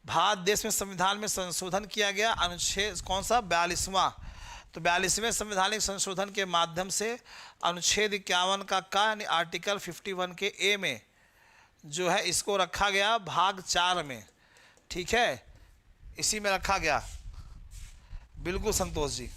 भारत देश में संविधान में संशोधन किया गया। अनुच्छेद कौन सा? 42वां। तो 42वें संवैधानिक संशोधन के माध्यम से अनुच्छेद 51 का यानी आर्टिकल 51 के ए में जो है इसको रखा गया भाग 4 में, ठीक है, इसी में रखा गया। बिल्कुल संतोष जी।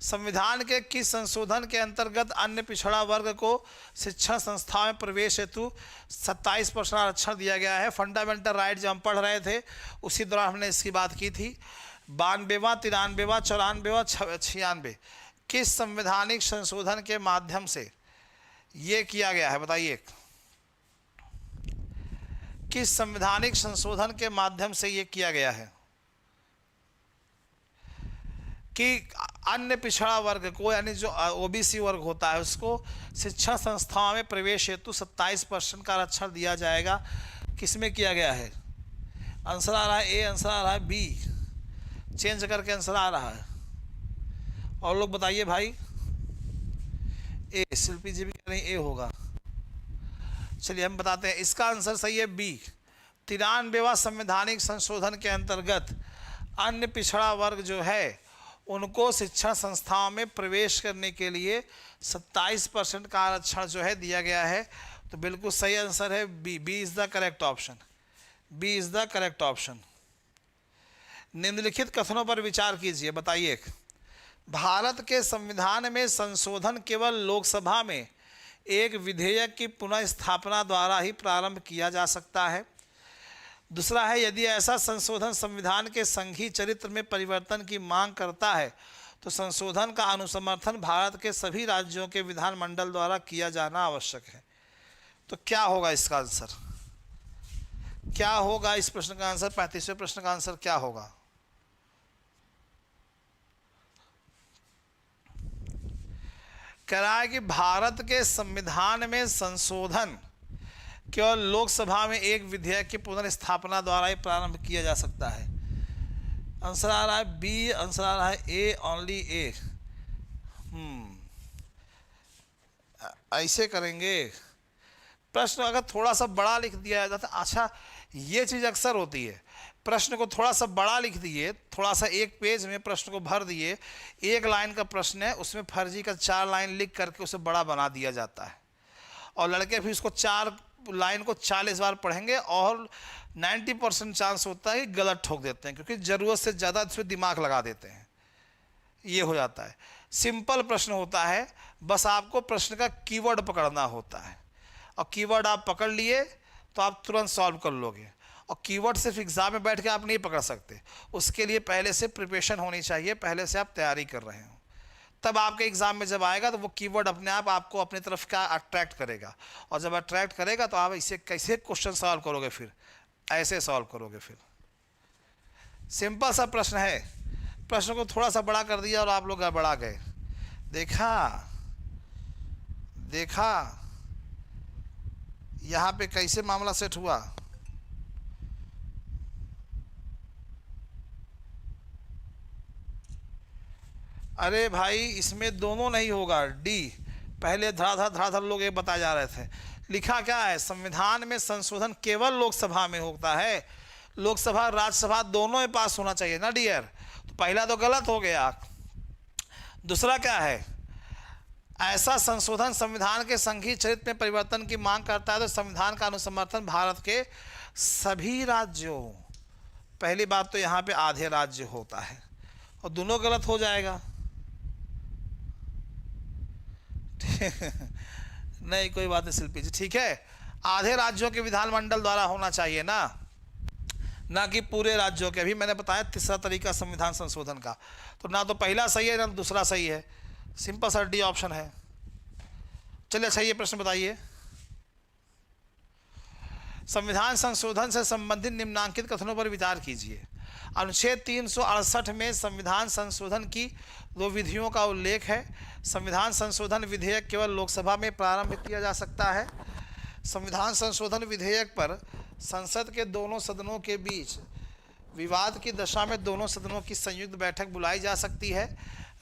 संविधान के किस संशोधन के अंतर्गत अन्य पिछड़ा वर्ग को शिक्षण संस्थाओं में प्रवेश हेतु 27% आरक्षण दिया गया है? फंडामेंटल राइट जब हम पढ़ रहे थे उसी दौरान हमने इसकी बात की थी। 92वां, 93वां, 94वां, 96, किस संवैधानिक संशोधन के माध्यम से ये किया गया है? बताइए किस संवैधानिक संशोधन के माध्यम से ये किया गया है कि अन्य पिछड़ा वर्ग को, यानी जो ओबीसी वर्ग होता है उसको शिक्षा संस्थाओं में प्रवेश हेतु 27% का आरक्षण दिया जाएगा? किसमें किया गया है? आंसर आ रहा है ए, आंसर आ रहा है बी, चेंज करके आंसर आ रहा है। और लोग बताइए भाई। ए, शिल्पी जी भी कह रही ए होगा। चलिए हम बताते हैं, इसका आंसर सही है बी। 93वां संवैधानिक संशोधन के अंतर्गत अन्य पिछड़ा वर्ग जो है उनको शिक्षण संस्थाओं में प्रवेश करने के लिए 27% का आरक्षण जो है दिया गया है। तो बिल्कुल सही आंसर है B, B is the correct option, B is the correct option. निम्नलिखित कथनों पर विचार कीजिए। बताइए, भारत के संविधान में संशोधन केवल लोकसभा में एक विधेयक की पुनः स्थापना द्वारा ही प्रारंभ किया जा सकता है। दूसरा है, यदि ऐसा संशोधन संविधान के संघीय चरित्र में परिवर्तन की मांग करता है तो संशोधन का अनुसमर्थन भारत के सभी राज्यों के विधानमंडल द्वारा किया जाना आवश्यक है। तो क्या होगा इसका आंसर? क्या होगा इस प्रश्न का आंसर? 35वें प्रश्न का आंसर क्या होगा? कह रहा है कि भारत के संविधान में संशोधन केवल लोकसभा में एक विधेयक की पुनर्स्थापना द्वारा ही प्रारंभ किया जा सकता है। आंसर आ रहा है बी, आंसर आ रहा है ए, ओनली ए। ऐसे करेंगे। प्रश्न अगर थोड़ा सा बड़ा लिख दिया जाता, अच्छा ये चीज़ अक्सर होती है, प्रश्न को थोड़ा सा बड़ा लिख दिए, थोड़ा सा एक पेज में प्रश्न को भर दिए, एक लाइन का प्रश्न है उसमें फर्जी का 4 लाइन लिख करके उसे बड़ा बना दिया जाता है, और लड़के फिर उसको 4 लाइन को 40 बार पढ़ेंगे और 90% चांस होता है कि गलत ठोक देते हैं, क्योंकि ज़रूरत से ज़्यादा इसमें दिमाग लगा देते हैं। ये हो जाता है। सिंपल प्रश्न होता है, बस आपको प्रश्न का कीवर्ड पकड़ना होता है, और कीवर्ड आप पकड़ लिए तो आप तुरंत सॉल्व कर लोगे। और कीवर्ड सिर्फ एग्जाम में बैठ के आप नहीं पकड़ सकते, उसके लिए पहले से प्रिपरेशन होनी चाहिए, पहले से आप तैयारी कर रहे हो, तब आपके एग्जाम में जब आएगा तो वो कीवर्ड अपने आप आपको अपनी तरफ का अट्रैक्ट करेगा, और जब अट्रैक्ट करेगा तो आप इसे कैसे क्वेश्चन सॉल्व करोगे, फिर ऐसे सॉल्व करोगे। फिर सिंपल सा प्रश्न है, प्रश्न को थोड़ा सा बड़ा कर दिया और आप लोग गड़बड़ा गए। देखा यहाँ पे कैसे मामला सेट हुआ। अरे भाई इसमें दोनों नहीं होगा, डी। पहले धड़ाधड़ लोग ये बताए जा रहे थे। लिखा क्या है, संविधान में संशोधन केवल लोकसभा में होता है, लोकसभा राज्यसभा दोनों में पास होना चाहिए ना डियर। तो पहला तो गलत हो गया। दूसरा क्या है, ऐसा संशोधन संविधान के संघीय चरित्र में परिवर्तन की मांग करता है तो संविधान का अनुसमर्थन भारत के सभी राज्यों। पहली बात तो यहाँ पे आधे राज्य होता है, और दोनों गलत हो जाएगा। नहीं कोई बात नहीं शिल्पी जी, ठीक है, आधे राज्यों के विधानमंडल द्वारा होना चाहिए ना कि पूरे राज्यों के। अभी मैंने बताया तीसरा तरीका संविधान संशोधन का, तो ना तो पहला सही है ना दूसरा सही है, सिंपल सा डी ऑप्शन है। चलिए अच्छा ये प्रश्न बताइए, संविधान संशोधन से संबंधित निम्नांकित कथनों पर विचार कीजिए। अनुच्छेद 368 में संविधान संशोधन की 2 विधियों का उल्लेख है। संविधान संशोधन विधेयक केवल लोकसभा में प्रारंभ किया जा सकता है। संविधान संशोधन विधेयक पर संसद के दोनों सदनों के बीच विवाद की दशा में दोनों सदनों की संयुक्त बैठक बुलाई जा सकती है।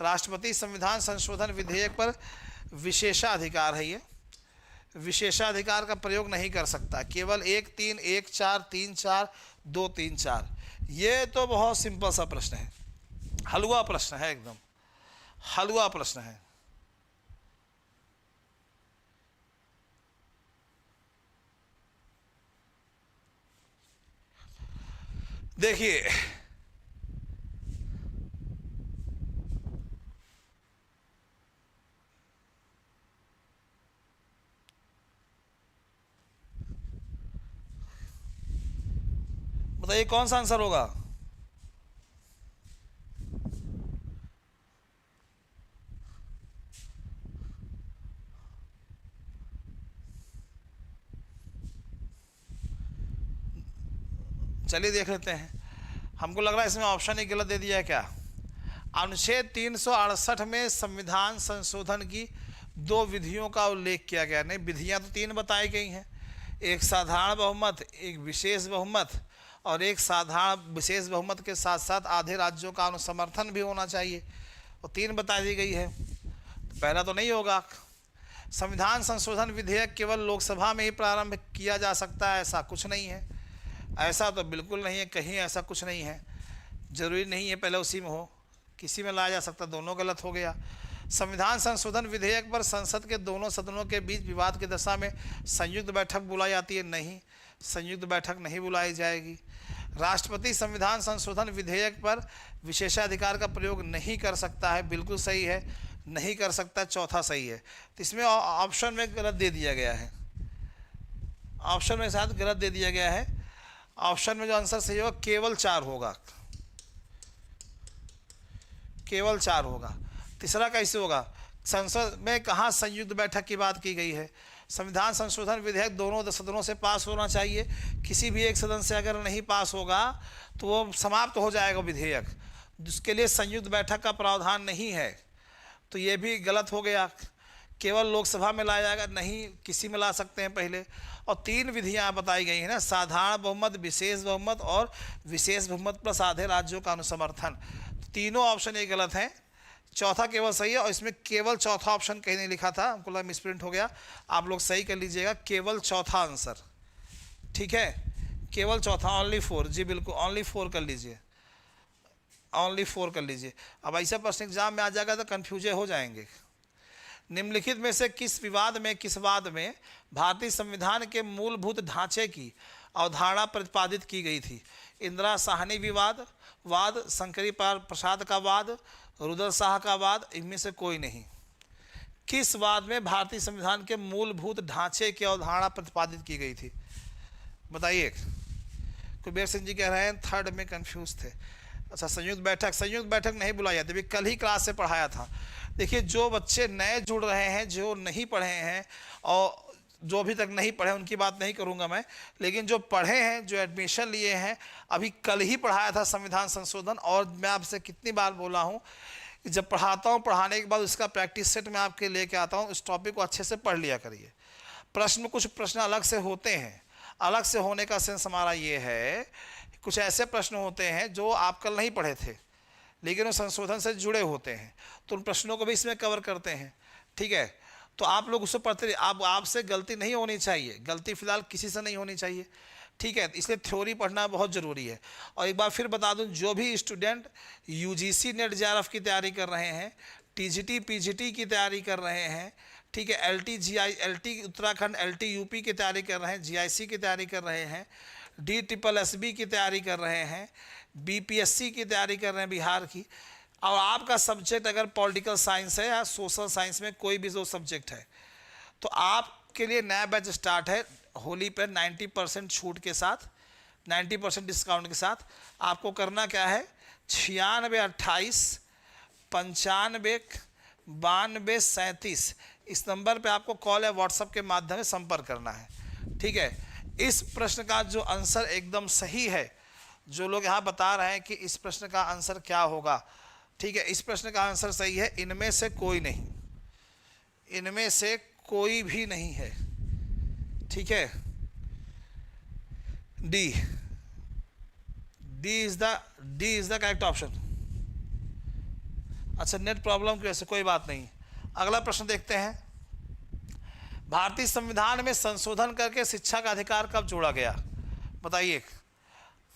राष्ट्रपति संविधान संशोधन विधेयक पर विशेषाधिकार है, ये विशेषाधिकार का प्रयोग नहीं कर सकता, केवल 1-3, 1-4, 3-4, 2-3-4। ये तो बहुत सिंपल सा प्रश्न है, हलवा प्रश्न है, एकदम हलवा प्रश्न है। देखिए बताइए कौन सा आंसर होगा। चलिए देख लेते हैं, हमको लग रहा है इसमें ऑप्शन ही गलत दे दिया है क्या। अनुच्छेद 368 में संविधान संशोधन की 2 विधियों का उल्लेख किया गया। नहीं, विधियां तो 3 बताई गई हैं, एक साधारण बहुमत, एक विशेष बहुमत, और एक साधारण विशेष बहुमत के साथ साथ आधे राज्यों का अनुसमर्थन भी होना चाहिए, और 3 बता दी गई है, तो पहला तो नहीं होगा। संविधान संशोधन विधेयक केवल लोकसभा में ही प्रारंभ किया जा सकता है, ऐसा कुछ नहीं है, ऐसा तो बिल्कुल नहीं है, कहीं ऐसा कुछ नहीं है, जरूरी नहीं है पहले उसी में हो, किसी में लाया जा सकता, दोनों गलत हो गया। संविधान संशोधन विधेयक पर संसद के दोनों सदनों के बीच विवाद की दशा में संयुक्त बैठक बुलाई जाती है, नहीं, संयुक्त बैठक नहीं बुलाई जाएगी। राष्ट्रपति संविधान संशोधन विधेयक पर विशेषाधिकार का प्रयोग नहीं कर सकता है, बिल्कुल सही है, नहीं कर सकता, चौथा सही है। तो इसमें ऑप्शन में गलत दे दिया गया है, ऑप्शन में शायद गलत दे दिया गया है। ऑप्शन में जो आंसर सही होगा केवल 4 होगा, केवल 4 होगा। तीसरा कैसे होगा, संसद में कहाँ संयुक्त बैठक की बात की गई है। संविधान संशोधन विधेयक दोनों सदनों से पास होना चाहिए, किसी भी एक सदन से अगर नहीं पास होगा तो वो समाप्त हो जाएगा विधेयक, जिसके लिए संयुक्त बैठक का प्रावधान नहीं है, तो ये भी गलत हो गया। केवल लोकसभा में लाया जाएगा? नहीं, किसी में ला सकते हैं पहले। और 3 विधियां बताई गई हैं ना, साधारण बहुमत, विशेष बहुमत और विशेष बहुमत प्लस आधे राज्यों का अनुसमर्थन। तीनों ऑप्शन ये गलत हैं, चौथा केवल सही है। और इसमें केवल चौथा ऑप्शन कहीं नहीं लिखा था, हमको लगा मिसप्रिंट हो गया, आप लोग सही कर लीजिएगा, केवल चौथा आंसर, ठीक है, केवल चौथा, ओनली 4। जी बिल्कुल, ओनली 4 कर लीजिए, ओनली 4 कर लीजिए। अब ऐसा प्रश्न एग्जाम में आ जाएगा तो कन्फ्यूजे हो जाएंगे। निम्नलिखित में से किस वाद में भारतीय संविधान के मूलभूत ढांचे की अवधारणा प्रतिपादित की गई थी? इंदिरा साहनी वाद, शंकरी प्रसाद का वाद, रुदल शाह का वाद, इनमें से कोई नहीं। किस वाद में भारतीय संविधान के मूलभूत ढांचे की अवधारणा प्रतिपादित की गई थी? बताइए। कुबेर सिंह जी कह रहे हैं थर्ड में कंफ्यूज थे। अच्छा, संयुक्त बैठक नहीं बुलाई जाती, अभी कल ही क्लास से पढ़ाया था। देखिए, जो बच्चे नए जुड़ रहे हैं, जो नहीं पढ़े हैं और जो अभी तक नहीं पढ़े, उनकी बात नहीं करूंगा मैं, लेकिन जो पढ़े हैं, जो एडमिशन लिए हैं, अभी कल ही पढ़ाया था संविधान संशोधन। और मैं आपसे कितनी बार बोला हूं कि जब पढ़ाता हूं, पढ़ाने के बाद उसका प्रैक्टिस सेट मैं आपके लेके आता हूं, इस टॉपिक को अच्छे से पढ़ लिया करिए। कुछ प्रश्न अलग से होते हैं, अलग से होने का सेंस हमारा ये है, कुछ ऐसे प्रश्न होते हैं जो आप कल नहीं पढ़े थे लेकिन वो संशोधन से जुड़े होते हैं, तो उन प्रश्नों को भी इसमें कवर करते हैं, ठीक है। तो आप लोग उससे पढ़ते रहिए, आपसे गलती नहीं होनी चाहिए, गलती फिलहाल किसी से नहीं होनी चाहिए, ठीक है। इसलिए थ्योरी पढ़ना बहुत ज़रूरी है। और एक बार फिर बता दूं, जो भी स्टूडेंट यूजीसी नेट जेआरएफ की तैयारी कर रहे हैं, टीजीटी पीजीटी की तैयारी कर रहे हैं, ठीक है, एलटी उत्तराखंड, एलटी यूपी की तैयारी कर रहे हैं, जीआईसी की तैयारी कर रहे हैं, DSSB की तैयारी कर रहे हैं, बीपीएससी की तैयारी कर रहे हैं बिहार की, और आपका सब्जेक्ट अगर पॉलिटिकल साइंस है या सोशल साइंस में कोई भी जो सब्जेक्ट है, तो आपके लिए नया बैच स्टार्ट है होली पर 90% छूट के साथ, 90% डिस्काउंट के साथ। आपको करना क्या है, 9628 95 92 37 इस नंबर पे आपको कॉल या व्हाट्सएप के माध्यम से संपर्क करना है, ठीक है। इस प्रश्न का जो आंसर एकदम सही है, जो लोग यहाँ बता रहे हैं कि इस प्रश्न का आंसर क्या होगा, ठीक है, इस प्रश्न का आंसर सही है, इनमें से कोई नहीं, इनमें से कोई भी नहीं है, ठीक है। D is the correct option. अच्छा, नेट प्रॉब्लम की वजह से कोई बात नहीं। अगला प्रश्न देखते हैं, भारतीय संविधान में संशोधन करके शिक्षा का अधिकार कब जोड़ा गया? बताइए,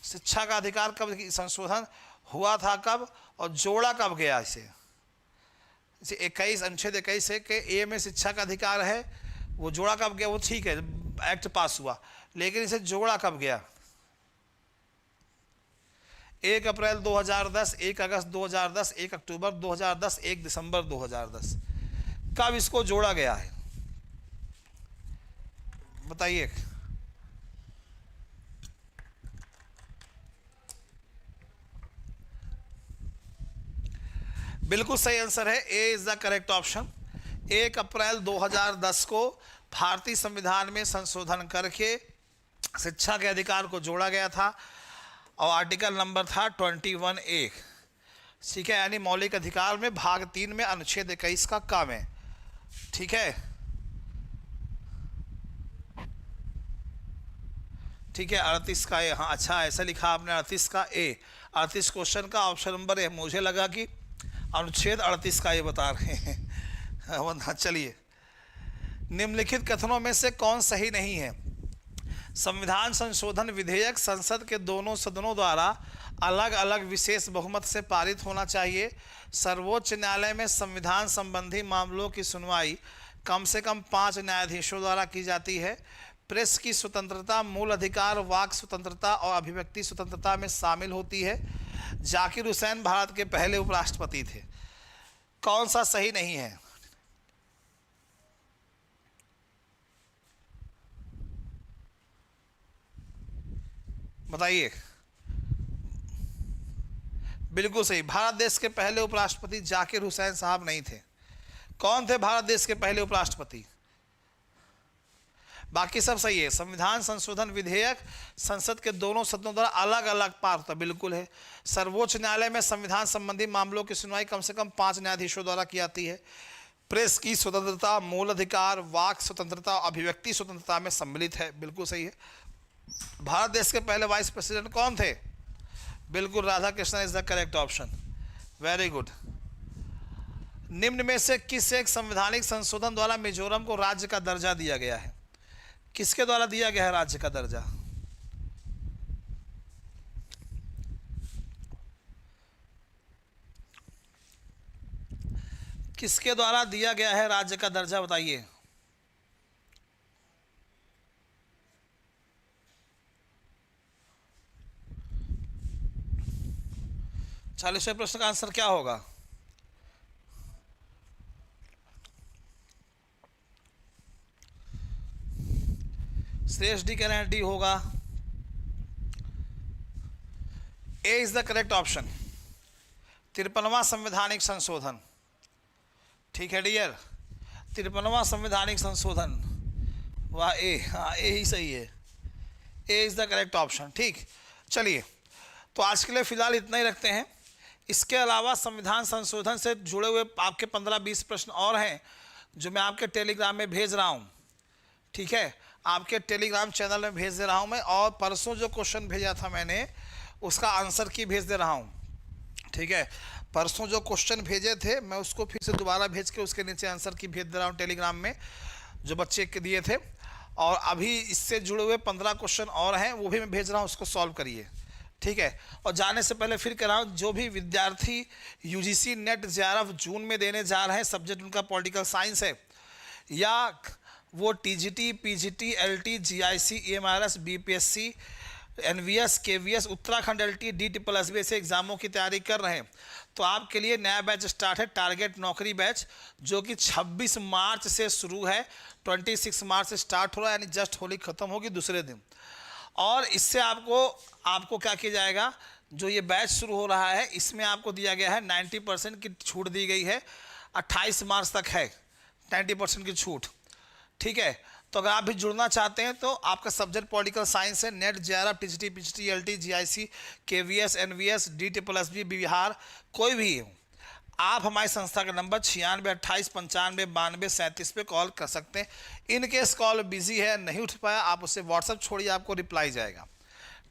शिक्षा का अधिकार कब संशोधन हुआ था, कब, और जोड़ा कब गया इसे? 21 अनुच्छेद 21 है कि ए में शिक्षा का अधिकार है, वो जोड़ा कब गया? वो ठीक है, एक्ट पास हुआ, लेकिन इसे जोड़ा कब गया? 1 अप्रैल 2010, 1 अगस्त 2010, 1 अक्टूबर 2010, 1 दिसंबर 2010, कब इसको जोड़ा गया है? बताइए। बिल्कुल सही आंसर है, ए इज द करेक्ट ऑप्शन। 1 अप्रैल 2010 को भारतीय संविधान में संशोधन करके शिक्षा के अधिकार को जोड़ा गया था, और आर्टिकल नंबर था 21A, ठीक है, यानी मौलिक अधिकार में भाग 3 में अनुच्छेद 21 का काम है, ठीक है, ठीक है। 38 का ए, हाँ अच्छा ऐसा लिखा आपने, 38 का ए, 38 क्वेश्चन का ऑप्शन नंबर ए। मुझे लगा कि अनुच्छेद 38 का ये बता रहे हैं। चलिए, निम्नलिखित कथनों में से कौन सही नहीं है? संविधान संशोधन विधेयक संसद के दोनों सदनों द्वारा अलग अलग विशेष बहुमत से पारित होना चाहिए। सर्वोच्च न्यायालय में संविधान संबंधी मामलों की सुनवाई कम से कम 5 न्यायाधीशों द्वारा की जाती है। प्रेस की स्वतंत्रता, मूल अधिकार, वाक स्वतंत्रता और अभिव्यक्ति स्वतंत्रता में शामिल होती है। जाकिर हुसैन भारत के पहले उपराष्ट्रपति थे। कौन सा सही नहीं है? बताइए। बिल्कुल सही, भारत देश के पहले उपराष्ट्रपति जाकिर हुसैन साहब नहीं थे। कौन थे भारत देश के पहले उपराष्ट्रपति? बाकी सब सही है। संविधान संशोधन विधेयक संसद के दोनों सदनों द्वारा अलग अलग पार होता, बिल्कुल है। सर्वोच्च न्यायालय में संविधान संबंधी मामलों की सुनवाई कम से कम 5 न्यायाधीशों द्वारा की जाती है। प्रेस की स्वतंत्रता, मूल अधिकार, वाक स्वतंत्रता, अभिव्यक्ति स्वतंत्रता में सम्मिलित है। बिल्कुल सही है। भारत देश के पहले वाइस प्रेसिडेंट कौन थे? बिल्कुल, Radha Krishnan is the correct option. Very good. निम्न में से किस एक संवैधानिक संशोधन द्वारा मिजोरम को राज्य का दर्जा दिया गया है? किसके द्वारा दिया गया है राज्य का दर्जा? किसके द्वारा दिया गया है राज्य का दर्जा, बताइए। चालीसवें प्रश्न का आंसर क्या होगा? श्रेष्ठ डी कह रहे हैं डी होगा। ए इज द करेक्ट ऑप्शन। 53वां संवैधानिक संशोधन। ठीक है डियर, 53वां संवैधानिक संशोधन। वाह, ए, हाँ ए ही सही है। ए इज द करेक्ट ऑप्शन। ठीक, चलिए तो आज के लिए फिलहाल इतना ही रखते हैं। इसके अलावा संविधान संशोधन से जुड़े हुए आपके 15-20 प्रश्न और हैं जो मैं आपके टेलीग्राम में भेज रहा हूँ। ठीक है, आपके टेलीग्राम चैनल में भेज दे रहा हूँ मैं, और परसों जो क्वेश्चन भेजा था मैंने उसका आंसर की भेज दे रहा हूँ। ठीक है, परसों जो क्वेश्चन भेजे थे मैं उसको फिर से दोबारा भेज के उसके नीचे आंसर की भेज दे रहा हूँ टेलीग्राम में, जो बच्चे के दिए थे। और अभी इससे जुड़े हुए 15 क्वेश्चन और हैं, वो भी मैं भेज रहा हूँ, उसको सॉल्व करिए। ठीक है, और जाने से पहले फिर कह रहा हूँ, जो भी विद्यार्थी यूजीसी नेट जेआरएफ जून में देने जा रहे हैं, सब्जेक्ट उनका पॉलिटिकल साइंस है, या वो TGT, PGT, LT, GIC, EMRS, BPSC, NVS, KVS, Uttarakhand LT, DSSB ऐसे एग्जामों की तैयारी कर रहे हैं, तो आपके लिए नया बैच स्टार्ट है, टारगेट नौकरी बैच, जो कि 26 मार्च से शुरू है, 26 मार्च से स्टार्ट हो रहा है, यानी जस्ट होली खत्म होगी दूसरे दिन। और इससे आपको क्या किया जाएगा, जो ये बैच शुरू हो रहा है इसमें आपको दिया गया है 90% की छूट दी गई है, 28 मार्च तक है 90% की छूट। ठीक है, तो अगर आप भी जुड़ना चाहते हैं तो आपका सब्जेक्ट पॉलिटिकल साइंस है, NET JRF, TGT, PGT, LT, GIC, KVS, NVS, DSSB, Bihar, कोई भी हो, आप हमारी संस्था का नंबर 96 28 95 92 37 पे कॉल कर सकते हैं। इन केस कॉल बिजी है, नहीं उठ पाया, आप उससे व्हाट्सएप छोड़िए, आपको रिप्लाई जाएगा।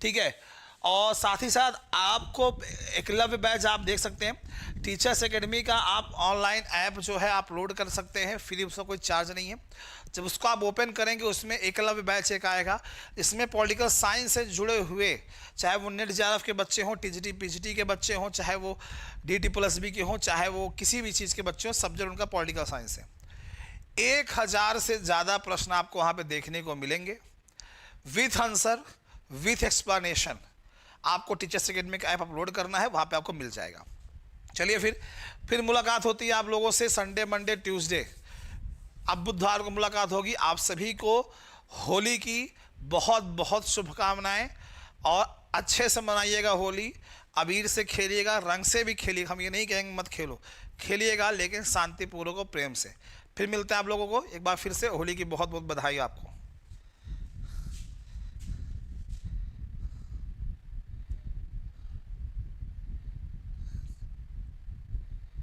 ठीक है, और साथ ही साथ आपको एकलव्य बैच आप देख सकते हैं, टीचर्स एकेडमी का आप ऑनलाइन ऐप जो है आप लोड कर सकते हैं, फ्री, उसका कोई चार्ज नहीं है। जब उसको आप ओपन करेंगे उसमें एकलव्य बैच एक आएगा, इसमें पॉलिटिकल साइंस से जुड़े हुए, चाहे वो नेट जेआरएफ के बच्चे हों, टीजीटी पीजीटी के बच्चे हों, चाहे वो DSSB के हों, चाहे वो किसी भी चीज़ के बच्चे हों, सब्जेक्ट उनका पॉलिटिकल साइंस है। 1000 से ज़्यादा प्रश्न आपको वहाँ पे देखने को मिलेंगे, विथ आंसर, विथ एक्सप्लेनेशन। आपको टीचर्स एकेडमी का ऐप अपलोड करना है, वहाँ पे आपको मिल जाएगा। चलिए फिर मुलाकात होती है आप लोगों से संडे, मंडे, ट्यूसडे। अब बुधवार को मुलाकात होगी। आप सभी को होली की बहुत बहुत शुभकामनाएं, और अच्छे से मनाइएगा होली, अबीर से खेलिएगा, रंग से भी खेलिएगा, हम ये नहीं कहेंगे मत खेलो, खेलिएगा लेकिन शांतिपूर्वक और प्रेम से। फिर मिलते हैं आप लोगों को, एक बार फिर से होली की बहुत बहुत बधाई आपको।